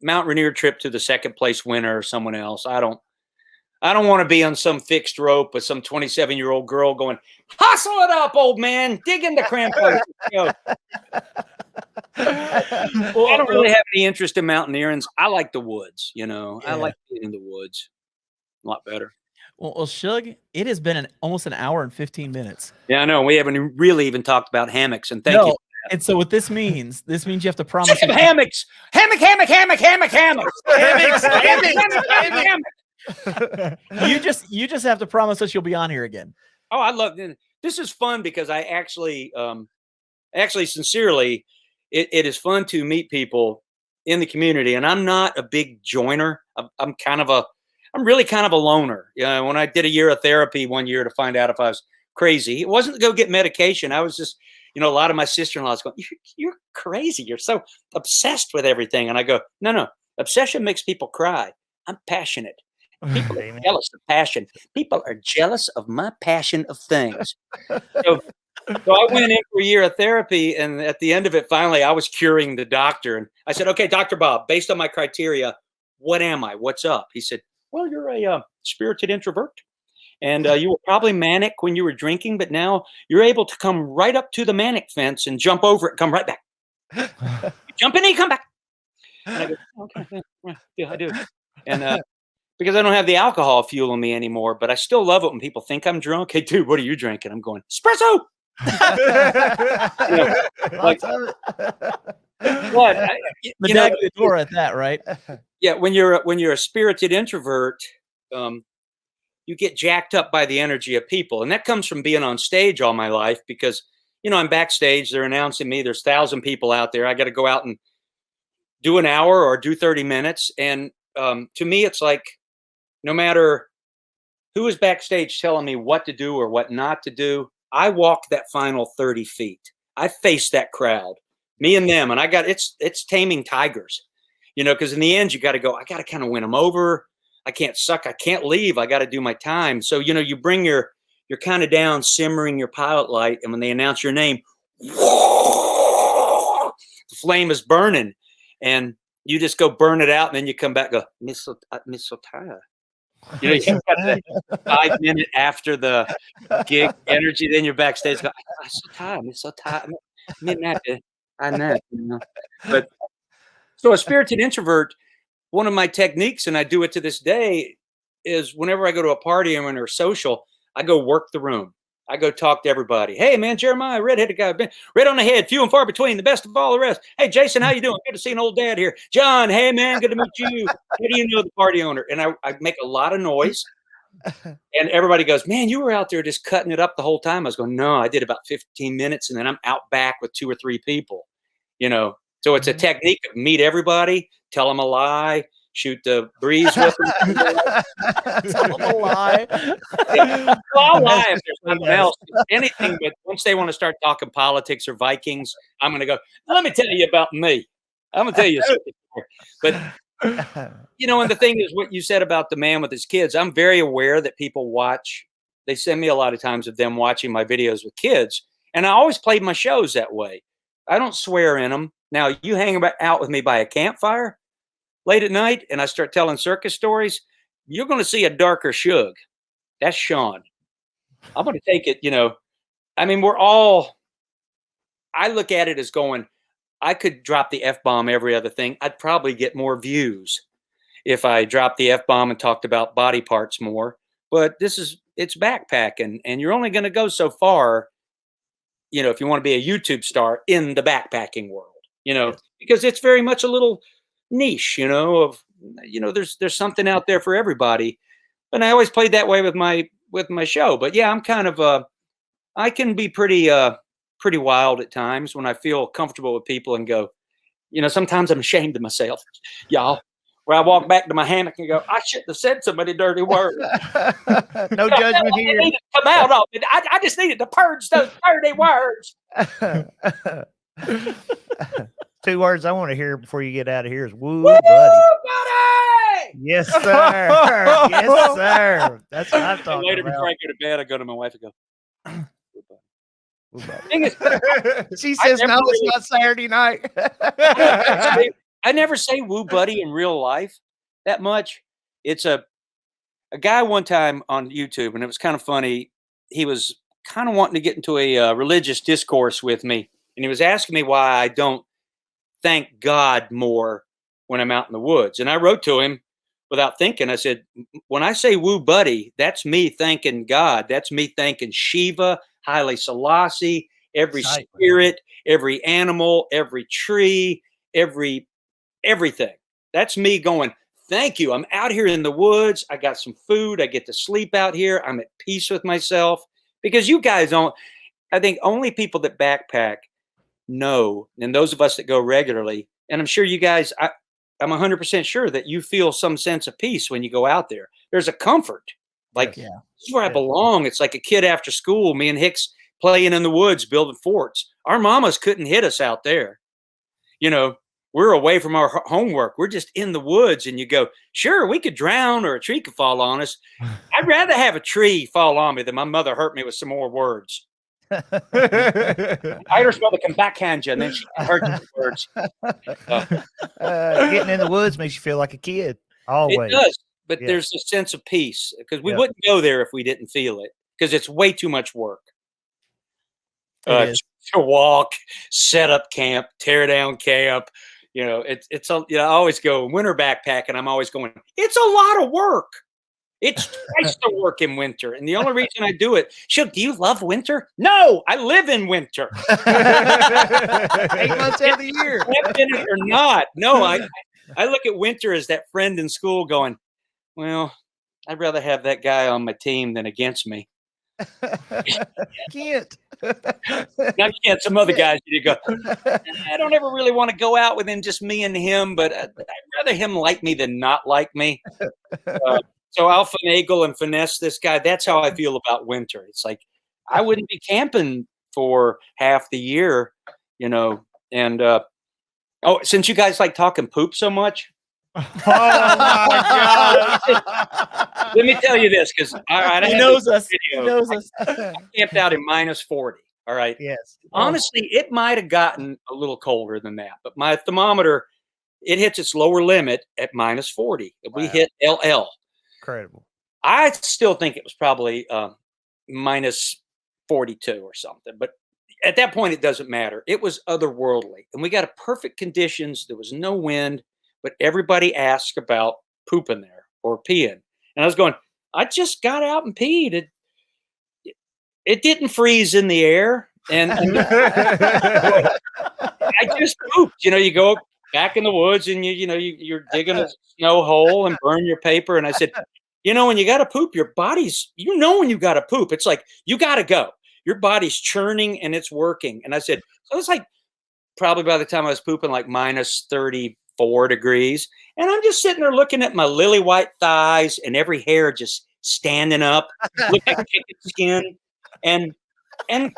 Mount Rainier trip to the second place winner or someone else. I don't want to be on some fixed rope with some 27-year-old girl going, "Hustle it up, old man. Dig into crampons." Well, I don't really have any interest in mountaineering. I like the woods, you know. I like being in the woods a lot better. Well, Shug, it has been almost an hour and 15 minutes. Yeah, I know. We haven't really even talked about hammocks, and thank you. And so what this means you have to promise hammocks. Hammock. You just have to promise us you'll be on here again. Oh, I love it. This is fun because I actually sincerely, it is fun to meet people in the community. And I'm not a big joiner. I'm really kind of a loner. You know, when I did a year of therapy one year to find out if I was crazy, it wasn't to go get medication. I was just, you know, a lot of my sister-in-laws going, you're crazy. You're so obsessed with everything. And I go, no, obsession makes people cry. I'm passionate. People are jealous of passion. People are jealous of my passion of things. So I went in for a year of therapy, and at the end of it, finally, I was curing the doctor. And I said, "Okay, Dr. Bob, based on my criteria, what am I? What's up?" He said, "Well, you're a spirited introvert, and you were probably manic when you were drinking, but now you're able to come right up to the manic fence and jump over it and come right back. You jump in and you come back." And I go, "Okay, yeah, I do." And because I don't have the alcohol fueling me anymore, but I still love it when people think I'm drunk. "Hey, dude, what are you drinking?" I'm going, "Espresso." Like, what? The door at that, right? Yeah, when you're a spirited introvert, you get jacked up by the energy of people, and that comes from being on stage all my life. Because I'm backstage, they're announcing me. There's 1,000 people out there. I got to go out and do an hour or do 30 minutes, and to me, it's like, no matter who is backstage telling me what to do or what not to do, I walk that final 30 feet. I face that crowd, me and them, and it's taming tigers, because in the end, you got to go, I got to kind of win them over. I can't suck. I can't leave. I got to do my time. So, you bring you're kind of down, simmering your pilot light, and when they announce your name, the flame is burning, and you just go burn it out, and then you come back, go, miss so tired. You got that 5 minute after the gig energy, then you're backstage, go, I'm so tired. I'm not. But so a spirited introvert, one of my techniques, and I do it to this day, is whenever I go to a party and when they're social, I go work the room. I go talk to everybody. "Hey, man, Jeremiah, redheaded guy, red on the head, few and far between, the best of all the rest. Hey, Jason, how you doing? Good to see an old dad here. John, hey, man, good to meet you. How do you know the party owner?" And I make a lot of noise. And everybody goes, "Man, you were out there just cutting it up the whole time." I was going, "No, I did about 15 minutes, and then I'm out back with 2 or 3 people, So it's a technique of meet everybody, tell them a lie, shoot the breeze with them. Tell them a lie. Well, I'll lie if there's nothing else. Anything, but once they want to start talking politics or Vikings, I'm going to go, let me tell you about me. I'm going to tell you something. But, you know, and the thing is what you said about the man with his kids, I'm very aware that people watch. They send me a lot of times of them watching my videos with kids. And I always played my shows that way. I don't swear in them. Now, you hang out with me by a campfire late at night and I start telling circus stories, you're going to see a darker Shug. That's Sean. I'm going to take it, you know, I mean, I look at it as going, I could drop the F-bomb every other thing. I'd probably get more views if I dropped the F-bomb and talked about body parts more. But it's backpacking and you're only going to go so far, you know, if you want to be a YouTube star in the backpacking world, you know, because it's very much a little niche, you know, there's something out there for everybody. And I always played that way with my show. But yeah, I'm kind of I can be pretty wild at times when I feel comfortable with people and go, you know, sometimes I'm ashamed of myself, y'all. Where I walk back to my hammock and go, I shouldn't have said so many dirty words. No judgment here. Come out of it. I just needed to purge those dirty words. 2 words I want to hear before you get out of here is woo, Woo, buddy. buddy! Yes, sir. Yes, sir. That's what I'm And talking later, about. before I go to bed, I go to my wife and go, Woo, buddy. thing is, She says, never no, it's really- not Saturday night. I never say woo buddy in real life that much. It's a guy one time on YouTube, and it was kind of funny. He was kind of wanting to get into a religious discourse with me, and he was asking me why I don't thank God more when I'm out in the woods. And I wrote to him without thinking. I said, when I say woo buddy, that's me thanking God. That's me thanking Shiva, Haile Selassie, every spirit, every animal, every tree, everything. That's me going, thank you. I'm out here in the woods. I got some food. I get to sleep out here. I'm at peace with myself. Because you guys don't, I think only people that backpack know, and those of us that go regularly, and I'm sure you guys, I'm 100% sure that you feel some sense of peace when you go out there. There's a comfort. Like, this is where I belong. It's like a kid after school, me and Hicks playing in the woods, building forts. Our mamas couldn't hit us out there. You know, we're away from our homework. We're just in the woods, and you go, sure, we could drown or a tree could fall on us. I'd rather have a tree fall on me than my mother hurt me with some more words. Irish mother can backhand you, and then she can hurt you with words. Getting in the woods makes you feel like a kid. Always. It does, but there's a sense of peace because we wouldn't go there if we didn't feel it because it's way too much work. To walk, set up camp, tear down camp. You know, it's I always go winter backpacking. I'm always going, it's a lot of work. It's twice the work in winter. And the only reason I do it, Shug, do you love winter? No, I live in winter. 8 months out of the year. Or not. No, I look at winter as that friend in school going, well, I'd rather have that guy on my team than against me. Can't. Now you get some other guys you go, I don't ever really want to go out within just me and him, but I'd rather him like me than not like me. So I'll finagle and finesse this guy. That's how I feel about winter. It's like I wouldn't be camping for half the year, you know. And since you guys like talking poop so much, Oh my God. let me tell you this, because He knows us. He knows us. I camped out in -40. All right. Yes. Honestly, it might have gotten a little colder than that, but my thermometer, it hits its lower limit at -40. We hit LL. Incredible. I still think it was probably -42 or something, but at that point, it doesn't matter. It was otherworldly, and we got a perfect conditions. There was no wind, but everybody asked about pooping there or peeing, and I was going, I just got out and peed. It didn't freeze in the air, and I just pooped. You know, you go back in the woods and you're digging a snow hole and burn your paper. And I said, you know, when you got to poop, your body's, when you got to poop, it's like, you got to go. Your body's churning and it's working. And I said, so it's like probably by the time I was pooping like minus 34 degrees. And I'm just sitting there looking at my lily white thighs and every hair just standing up, looking like chicken skin, and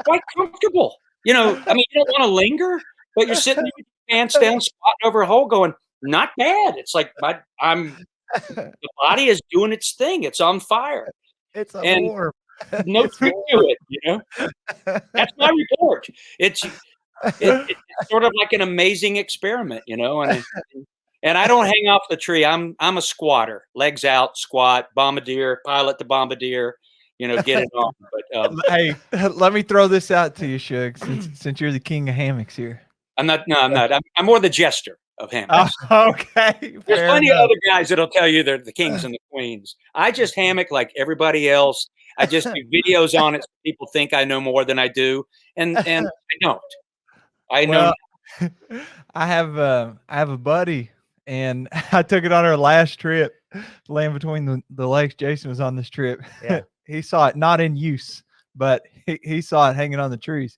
quite comfortable. You know, I mean, you don't want to linger, but you're sitting there with your pants down, squatting over a hole going, not bad. It's like the body is doing its thing. It's on fire. It's a And warm. no trick to it, you know. That's my report. It's sort of like an amazing experiment, you know. And I don't hang off the tree. I'm a squatter, legs out, squat, bombardier, pilot the bombardier, you know, get it on. But hey, let me throw this out to you, Shug, since you're the king of hammocks here. I'm not. No, I'm not. I'm more the jester of hammocks. Okay. There's plenty of other guys that'll tell you they're the kings and the queens. I just hammock like everybody else. I just do videos on it so people think I know more than I do, and I don't. I know. Well, I have a buddy, and I took it on our last trip, Land Between the Lakes. Jason was on this trip. Yeah. He saw it not in use, but he saw it hanging on the trees.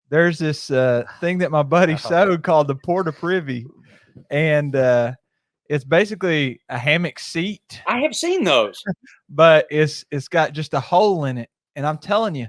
There's this thing that my buddy sewed called the Porta Privy, and it's basically a hammock seat. I have seen those, but it's got just a hole in it. And I'm telling you,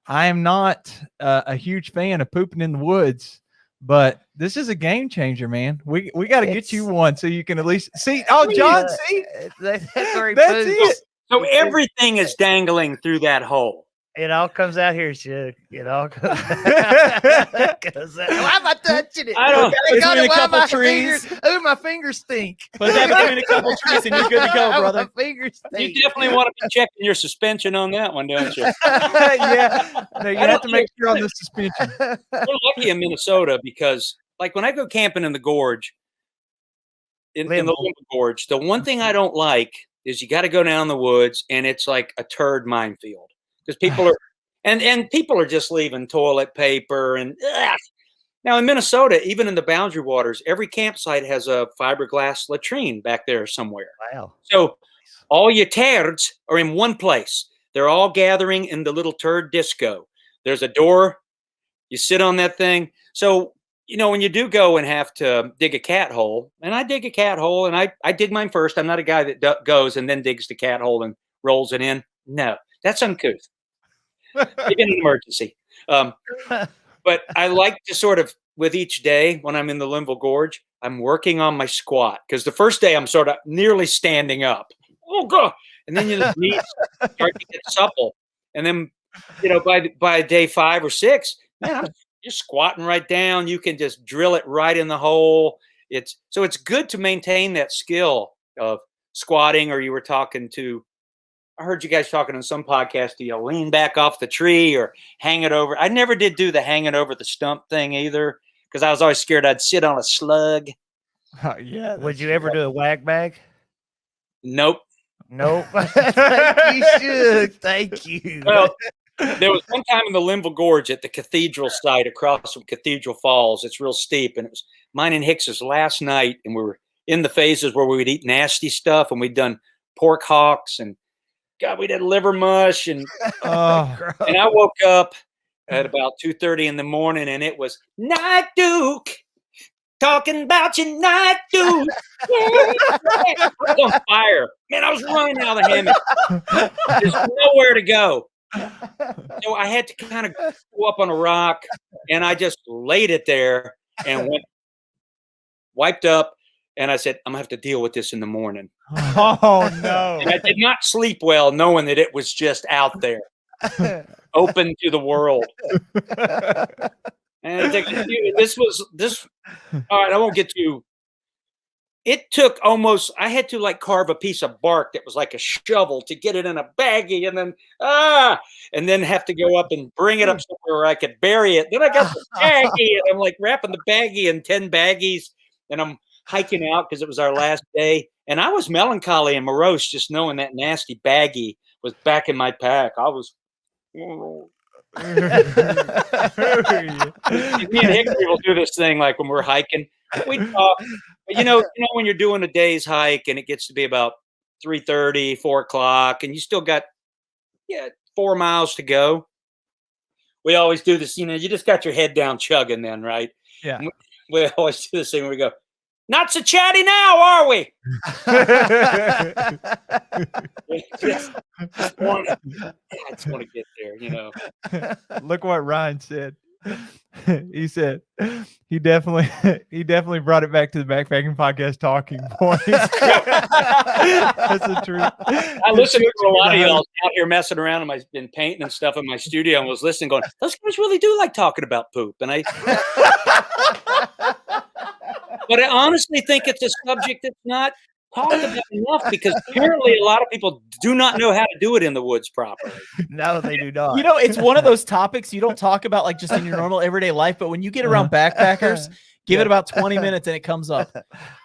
I am not a huge fan of pooping in the woods, but this is a game changer, man. We got to get you one so you can at least see. Oh, John, see, That's where he that's poops. it. so everything is dangling through that hole. It all comes out here, Shug. It all comes out. Why am I touching it? I don't- Put it in a couple trees. Ooh, my fingers stink. Put that between a couple trees and you're good to go, brother. My fingers You stink. definitely want to be checking your suspension on that one, don't you? Yeah, no, you I have don't to make sure on the suspension. We're lucky in Minnesota because, like, when I go camping in the gorge, in the Linville. Linville Gorge, the one thing I don't like is you got to go down the woods and it's like a turd minefield because people are and people are just leaving toilet paper and ugh. Now in Minnesota, even in the boundary waters, every campsite has a fiberglass latrine back there somewhere. Wow. So all your turds are in one place. They're all gathering in the little turd disco. There's a door. You sit on that thing. So, you know, when you do go and have to dig a cat hole, and I dig a cat hole, and I dig mine first. I'm not a guy that goes and then digs the cat hole and rolls it in. No, that's uncouth. Even an emergency. But I like to sort of, with each day when I'm in the Linville Gorge, I'm working on my squat because the first day I'm sort of nearly standing up. Oh, God. And then your knees start to get supple. And then, you know, by day 5 or 6, man, you're squatting right down. You can just drill it right in the hole. So it's good to maintain that skill of squatting, or you were talking to, I heard you guys talking on some podcast, do you lean back off the tree or hang it over? I never did do the hang it over the stump thing either because I was always scared I'd sit on a slug. Yeah. Would you ever do a wag bag? Nope. Nope. Thank you, Shug. Thank you. Well, there was one time in the Linville Gorge at the cathedral site across from Cathedral Falls. It's real steep. And it was mine and Hicks's last night. And we were in the phases where we would eat nasty stuff. And we'd done pork hocks and God, we did liver mush. And I woke up at about 2:30 in the morning and it was Night Duke talking about your Night Duke. I was on fire. Man, I was running out of the hammock. There's nowhere to go. So I had to kind of go up on a rock and I just laid it there and wiped up. And I said, I'm going to have to deal with this in the morning. Oh, no. And I did not sleep well knowing that it was just out there, open to the world. And this, all right, I won't get to, it took almost, I had to like carve a piece of bark that was like a shovel to get it in a baggie and then have to go up and bring it up somewhere where I could bury it. Then I got the baggie and I'm like wrapping the baggie in 10 baggies and I'm hiking out because it was our last day. And I was melancholy and morose just knowing that nasty baggie was back in my pack. I was, me and Hickory will do this thing like when we're hiking. We talk. But you know, when you're doing a day's hike and it gets to be about 3:30, 4 o'clock, and you still got 4 miles to go. We always do this, you know, you just got your head down chugging then, right? Yeah. We always do this thing where we go, not so chatty now, are we? just want to get there, you know. Look what Ryan said. He said he definitely brought it back to the backpacking podcast talking points. That's the truth. I listened to a lot of y'all out here messing around in painting and stuff in my studio, and was listening, going, "Those guys really do like talking about poop." And but I honestly think it's a subject that's not talked about enough, because apparently a lot of people do not know how to do it in the woods properly. No, they do not. You know, it's one of those topics you don't talk about like just in your normal everyday life, but when you get around backpackers, give it about 20 minutes and it comes up.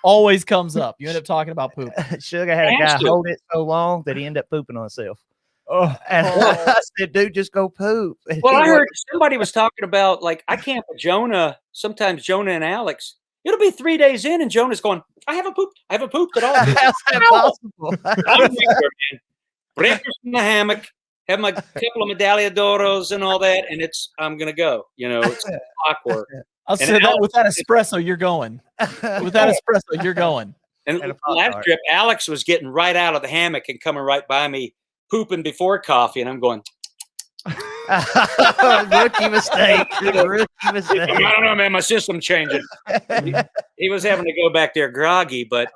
Always comes up. You end up talking about poop. Sugar had a guy hold it so long that he ended up pooping on himself. And I said, dude, just go poop. Well, I heard somebody was talking about, like, I camp with Jonah, sometimes Jonah and Alex. It'll be 3 days in, and Jonah's going, I haven't pooped at all. How's that possible? I'm there, man. Breakfast in the hammock, have my couple of medaglia d'oros and all that, and I'm going to go. You know, it's clockwork. I'll say that with that espresso, you're going. With that espresso, you're going. And last trip, Alex was getting right out of the hammock and coming right by me, pooping before coffee, and I'm going, rookie mistake. Rookie mistake. I don't know, man. My system changing. He was having to go back there groggy, but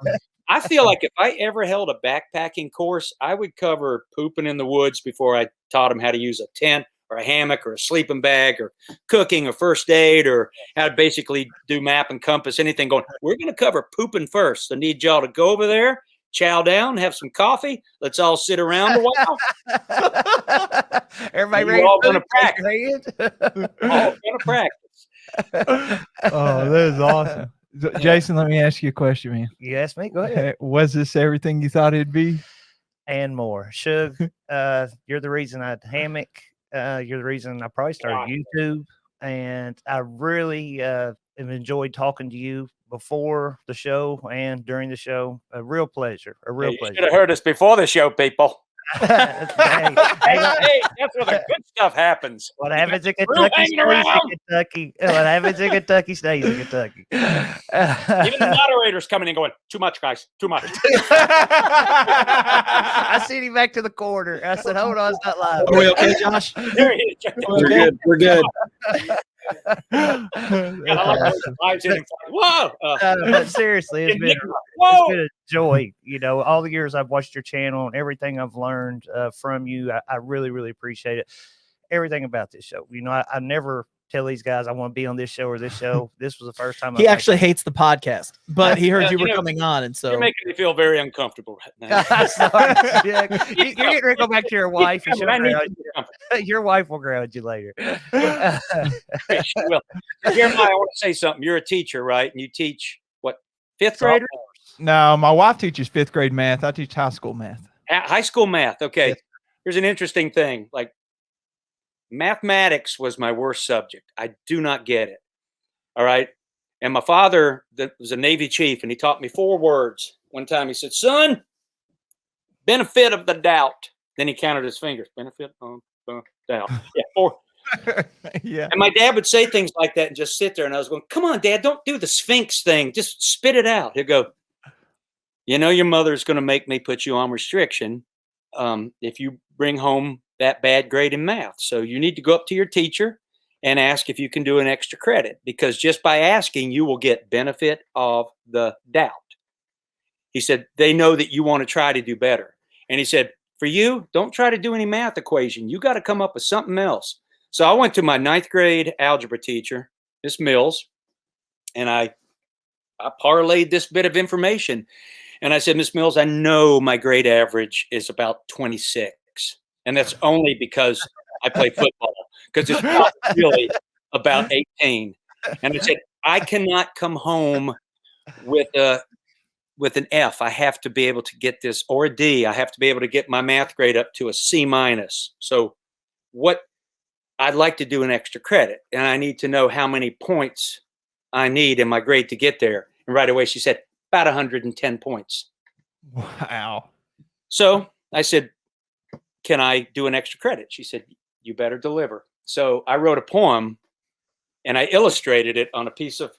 I feel like if I ever held a backpacking course, I would cover pooping in the woods before I taught them how to use a tent or a hammock or a sleeping bag or cooking or first aid or how to basically do map and compass, anything going. We're going to cover pooping first. I need y'all to go over there, chow down, have some coffee. Let's all sit around a while. Everybody ready? All going to practice. All going to practice. Oh, that is awesome. Jason, let me ask you a question, man. You asked me? Go ahead. Was this everything you thought it'd be? And more. Shug, you're the reason I hammock. You're the reason I probably started YouTube. And I really have enjoyed talking to you before the show and during the show. A real pleasure. A real pleasure. You should have heard us before the show, people. Hey, that's where the good stuff happens. What happens in Kentucky stays in Kentucky. What happens in Kentucky stays in Kentucky. Even the moderators coming in going, too much, guys, too much. I sent him back to the corner. I said, hold on, it's not live. Are we okay, Josh? There he is. We're good. We're good. Whoa! But seriously, it's been a joy. You know, all the years I've watched your channel and everything I've learned from you, I really, really appreciate it. Everything about this show. You know, I never tell these guys I want to be on this show or this show. This was the first time. He actually hates the podcast, but he heard you were coming on, and so you're making me feel very uncomfortable right now. Sorry. You're getting ready to go back to your wife. Your wife will ground you later. Jeremiah, I want to say something. You're a teacher, right? And you teach what, fifth grade? No, my wife teaches fifth grade math. I teach high school math. High school math. Okay. Yes. Here's an interesting thing. Like, mathematics was my worst subject. I do not get it. All right. And my father was a Navy chief, and he taught me 4 words. One time he said, son, benefit of the doubt. Then he counted his fingers. Benefit of the doubt. Yeah, 4. Yeah. And my dad would say things like that and just sit there. And I was going, come on, Dad, don't do the Sphinx thing. Just spit it out. He'd go, you know, your mother's going to make me put you on restriction if you bring home that bad grade in math. So you need to go up to your teacher and ask if you can do an extra credit, because just by asking, you will get benefit of the doubt. He said, they know that you want to try to do better. And he said, for you, don't try to do any math equation. You got to come up with something else. So I went to my 9th grade algebra teacher, Miss Mills, and I parlayed this bit of information. And I said, Miss Mills, I know my grade average is about 26. And that's only because I play football, because it's not really about 18. And I said, I cannot come home with an F. I have to be able to get this, or a D. I have to be able to get my math grade up to a C-. So what I'd like to do an extra credit, and I need to know how many points I need in my grade to get there. And right away she said, about 110 points. Wow. So I said, can I do an extra credit? She said, you better deliver. So I wrote a poem and I illustrated it on a piece of,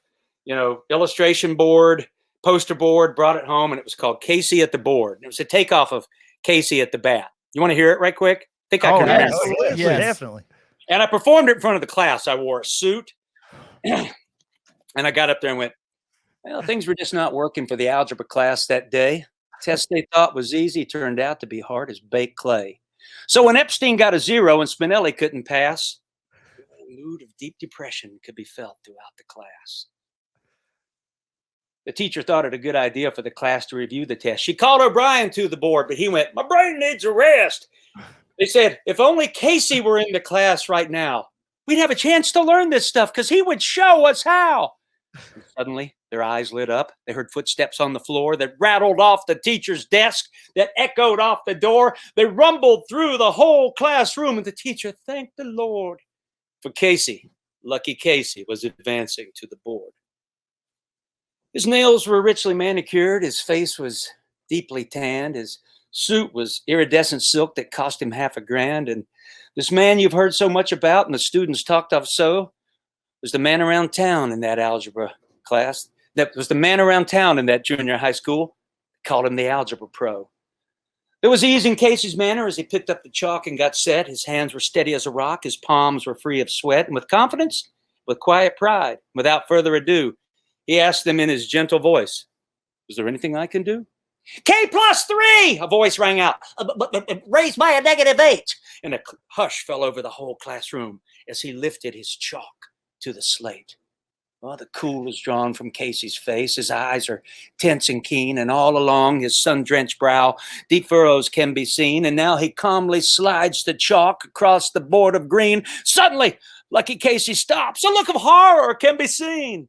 illustration board, poster board, brought it home, and it was called Casey at the Board. It was a takeoff of Casey at the Bat. You want to hear it right quick? I think I can remember. Yes, definitely. And I performed it in front of the class. I wore a suit, and I got up there and went, well, things were just not working for the algebra class that day. Test they thought was easy turned out to be hard as baked clay. So when Epstein got a 0 and Spinelli couldn't pass, a mood of deep depression could be felt throughout the class. The teacher thought it a good idea for the class to review the test. She called O'Brien to the board, but he went, my brain needs a rest. They said, if only Casey were in the class right now, we'd have a chance to learn this stuff because he would show us how. And suddenly, their eyes lit up. They heard footsteps on the floor that rattled off the teacher's desk, that echoed off the door. They rumbled through the whole classroom, and the teacher thanked the Lord for Casey. Lucky Casey was advancing to the board. His nails were richly manicured. His face was deeply tanned. His suit was iridescent silk that cost him $50,000. And this man you've heard so much about and the students talked of so was the man around town in that algebra class. That was the man around town in that junior high school. Called him the algebra pro. There was ease in Casey's manner as he picked up the chalk and got set. His hands were steady as a rock. His palms were free of sweat. And with confidence, with quiet pride, without further ado, he asked them in his gentle voice, is there anything I can do? K+3, a voice rang out, raised by a -8. And a hush fell over the whole classroom as he lifted his chalk to the slate. Well, the cool is drawn from Casey's face. His eyes are tense and keen, and all along his sun-drenched brow, deep furrows can be seen. And now he calmly slides the chalk across the board of green. Suddenly, Lucky Casey stops. A look of horror can be seen.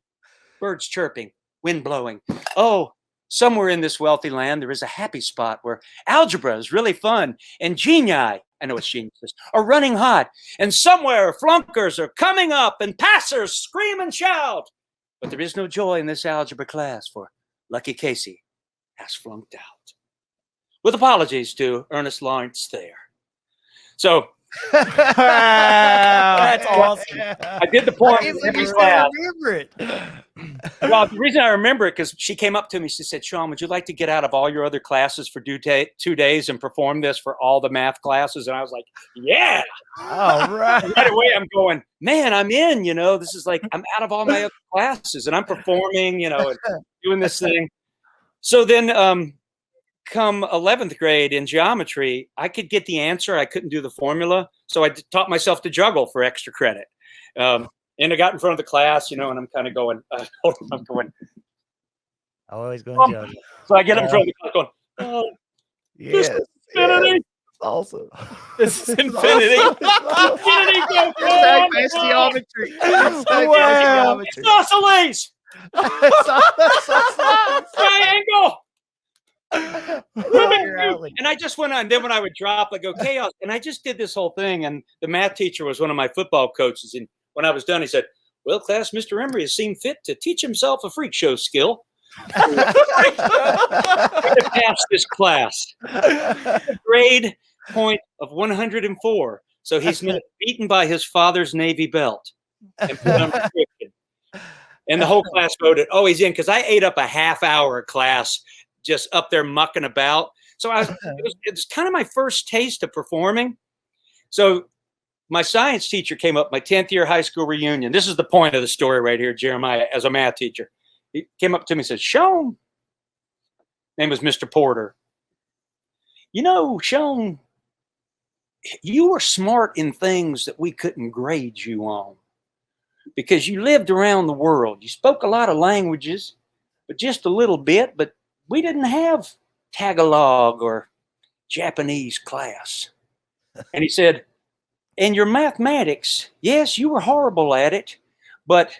Birds chirping, wind blowing. Oh, somewhere in this wealthy land, there is a happy spot where algebra is really fun and genii, I know it's geniuses, are running hot. And somewhere flunkers are coming up and passers scream and shout. But there is no joy in this algebra class, for Lucky Casey has flunked out. With apologies to Ernest Lawrence there. So, That's awesome. I did the point in every class. Remember it. Well, the reason I remember it because she came up to me. She said, Sean, would you like to get out of all your other classes for 2 days and perform this for all the math classes? And I was like, yeah. All right. Right away, I'm going, man, I'm in, this is like, I'm out of all my other classes and I'm performing, and doing this thing. So then come 11th grade in geometry, I could get the answer. I couldn't do the formula. So I taught myself to juggle for extra credit. And I got in front of the class, and I'm kind of going, I'm going. I always go and judge. So I get up in front of the class going, oh, Yes. this is infinity. Yes. Awesome. This is infinity. Infinity, go It's geometry. It's oscillates. Triangle. And I just went on. Then when I would drop, I go chaos. And I just did this whole thing. And the math teacher was one of my football coaches. And when I was done, he said, well, class, Mr. Emery has seen fit to teach himself a freak show skill. To pass this class. Grade point of 104. So he's been beaten by his father's Navy belt and put on restriction. And the whole class voted, oh, he's in. Because I ate up a half-hour class just up there mucking about. So it was kind of my first taste of performing. So my science teacher came up, my 10th year high school reunion. This is the point of the story right here, Jeremiah, as a math teacher. He came up to me and said, Sean, name was Mr. Porter. Sean, you were smart in things that we couldn't grade you on because you lived around the world. You spoke a lot of languages, but just a little bit, but we didn't have Tagalog or Japanese class. And he said, and your mathematics, yes, you were horrible at it, but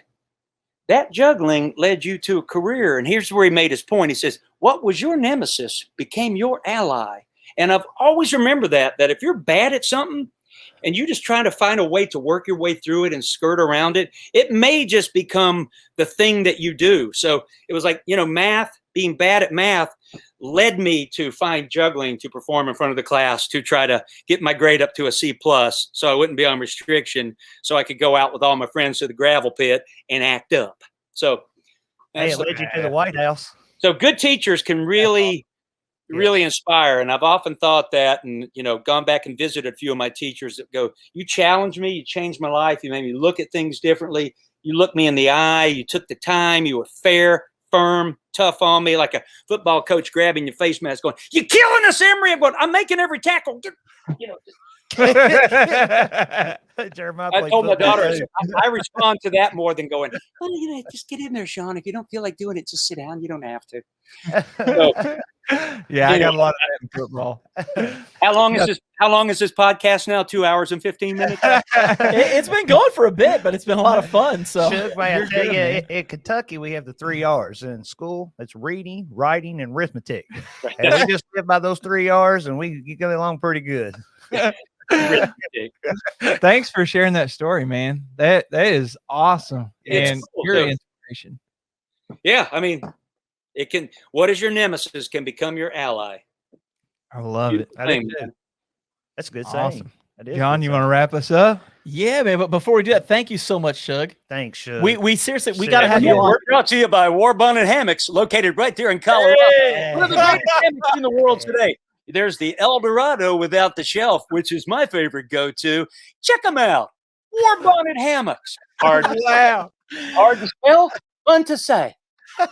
that juggling led you to a career. And here's where he made his point. He says, what was your nemesis became your ally. And I've always remembered that if you're bad at something and you're just trying to find a way to work your way through it and skirt around it, it may just become the thing that you do. So it was like, math, being bad at math led me to find juggling to perform in front of the class to try to get my grade up to a C+, so I wouldn't be on restriction, so I could go out with all my friends to the gravel pit and act up. So Hey, it led you to the White House. So good teachers can really inspire. And I've often thought that, and, gone back and visited a few of my teachers that go, you challenged me, you changed my life, you made me look at things differently. You looked me in the eye, you took the time, you were fair, firm, tough on me, like a football coach grabbing your face mask going, you're killing us, Emery. I'm going, I'm making every tackle. Jeremiah I told my daughter, I respond to that more than going, well, just get in there, Sean. If you don't feel like doing it, just sit down. You don't have to. So, yeah, I got a lot of that in football. How long is this podcast now? 2 hours and 15 minutes? It's been going for a bit, but it's been a lot of fun. So I tell you, in Kentucky, we have the 3 R's. In school, it's reading, writing, and arithmetic. And we just live by those 3 R's, and we get along pretty good. Thanks for sharing that story, man. That is awesome. And cool, you're an inspiration. Yeah, I mean, it can. What is your nemesis can become your ally. I love it. That's a good Awesome. saying. John, you want to wrap us up? Yeah, man. But before we do that, thank you so much, Shug. Thanks, Shug. We seriously, we got to have you on. We're brought to you by Warbonnet Hammocks, located right there in Colorado. One of the greatest hammocks in the world today. There's the El Dorado without the shelf, which is my favorite go-to. Check them out. Warbonnet Hammocks. Hard to spell, fun to say. 2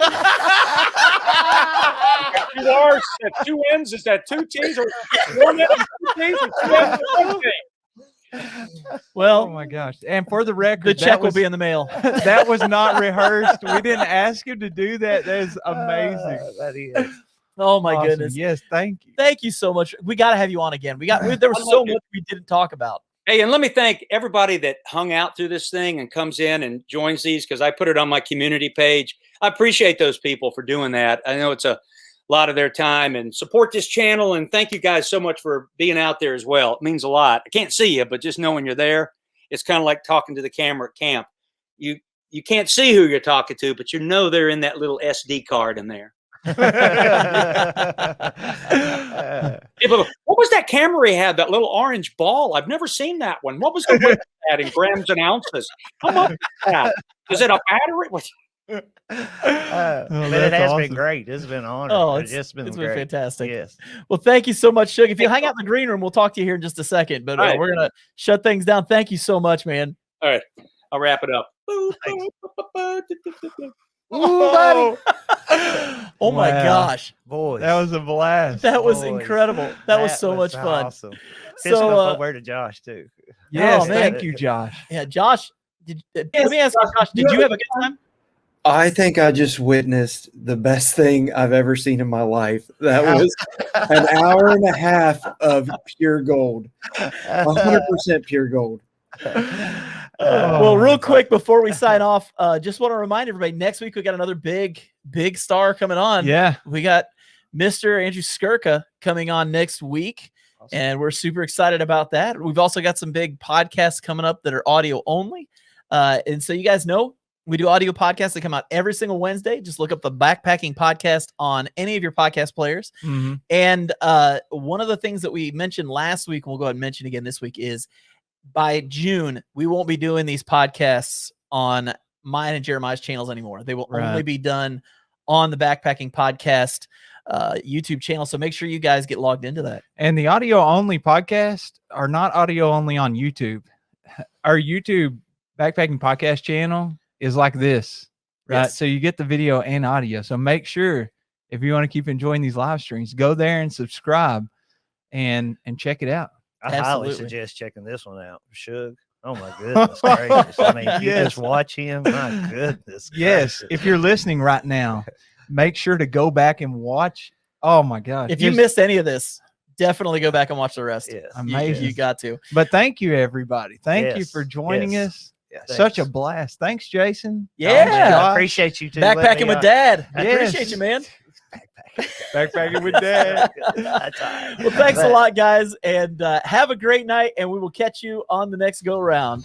R's, is that 2 N's, is that 2 T's, or 1 N, 2 T's, or 2 N's, or 1 T? Well, oh my gosh. And for the record, the check will be in the mail. That was not rehearsed. We didn't ask him to do that. That is amazing. That is. Oh my Awesome. goodness. Yes, thank you. Thank you so much. We got to have you on again. There was so much we didn't talk about. Hey, and let me thank everybody that hung out through this thing and comes in and joins these, because I put it on my community page. I appreciate those people for doing that. I know it's a lot of their time, and support this channel. And thank you guys so much for being out there as well. It means a lot. I can't see you, but just knowing you're there, it's kind of like talking to the camera at camp. You can't see who you're talking to, but they're in that little SD card in there. What was that camera he had? That little orange ball? I've never seen that one. What was the that in grams and ounces? How much is that? Is it a battery? But it has been great. It's been an honor. Oh, it's been great. fantastic. Yes. Well, thank you so much, Shug. If you hang out in the green room, we'll talk to you here in just a second. But right. We're gonna shut things down. Thank you so much, man. All right, I'll wrap it up. Oh my gosh, boys, that was a blast. That was incredible. That was so much fun. Awesome. So over to Josh too. Yes, thank you, Josh. Yeah, Josh. Let me ask you, Josh, did you have a good time? I think I just witnessed the best thing I've ever seen in my life. That was an hour and a half of pure gold, 100% pure gold. Well, real quick before we sign off, just want to remind everybody, next week we got another big star coming on. Yeah, we got Mr. Andrew Skirka coming on next week. Awesome. And we're super excited about that. We've also got some big podcasts coming up that are audio only. And so you guys know we do audio podcasts that come out every single Wednesday. Just look up the Backpacking Podcast on any of your podcast players. Mm-hmm. And one of the things that we mentioned last week, and we'll go ahead and mention again this week, is by June, we won't be doing these podcasts on mine and Jeremiah's channels anymore. They will only be done on the Backpacking Podcast YouTube channel. So make sure you guys get logged into that. And the audio only podcasts are not audio only on YouTube. Our YouTube Backpacking Podcast channel is like this, right? Yes. So you get the video and audio. So make sure, if you want to keep enjoying these live streams, go there and subscribe and check it out. I highly suggest checking this one out. Shug. Oh my goodness gracious. I mean, you just watch him. My goodness. Yes. gracious. If you're listening right now, make sure to go back and watch. Oh my God. If you missed any of this, definitely go back and watch the rest. Yes. Amazing. You got to. But thank you, everybody. Thank you for joining us. Such a blast. Thanks, Jason. Yeah. I appreciate you too. Backpacking with Dad. I appreciate you, man. Backpacking with Dad. That's all right. Well, thanks a lot, guys, and have a great night, and we will catch you on the next go round.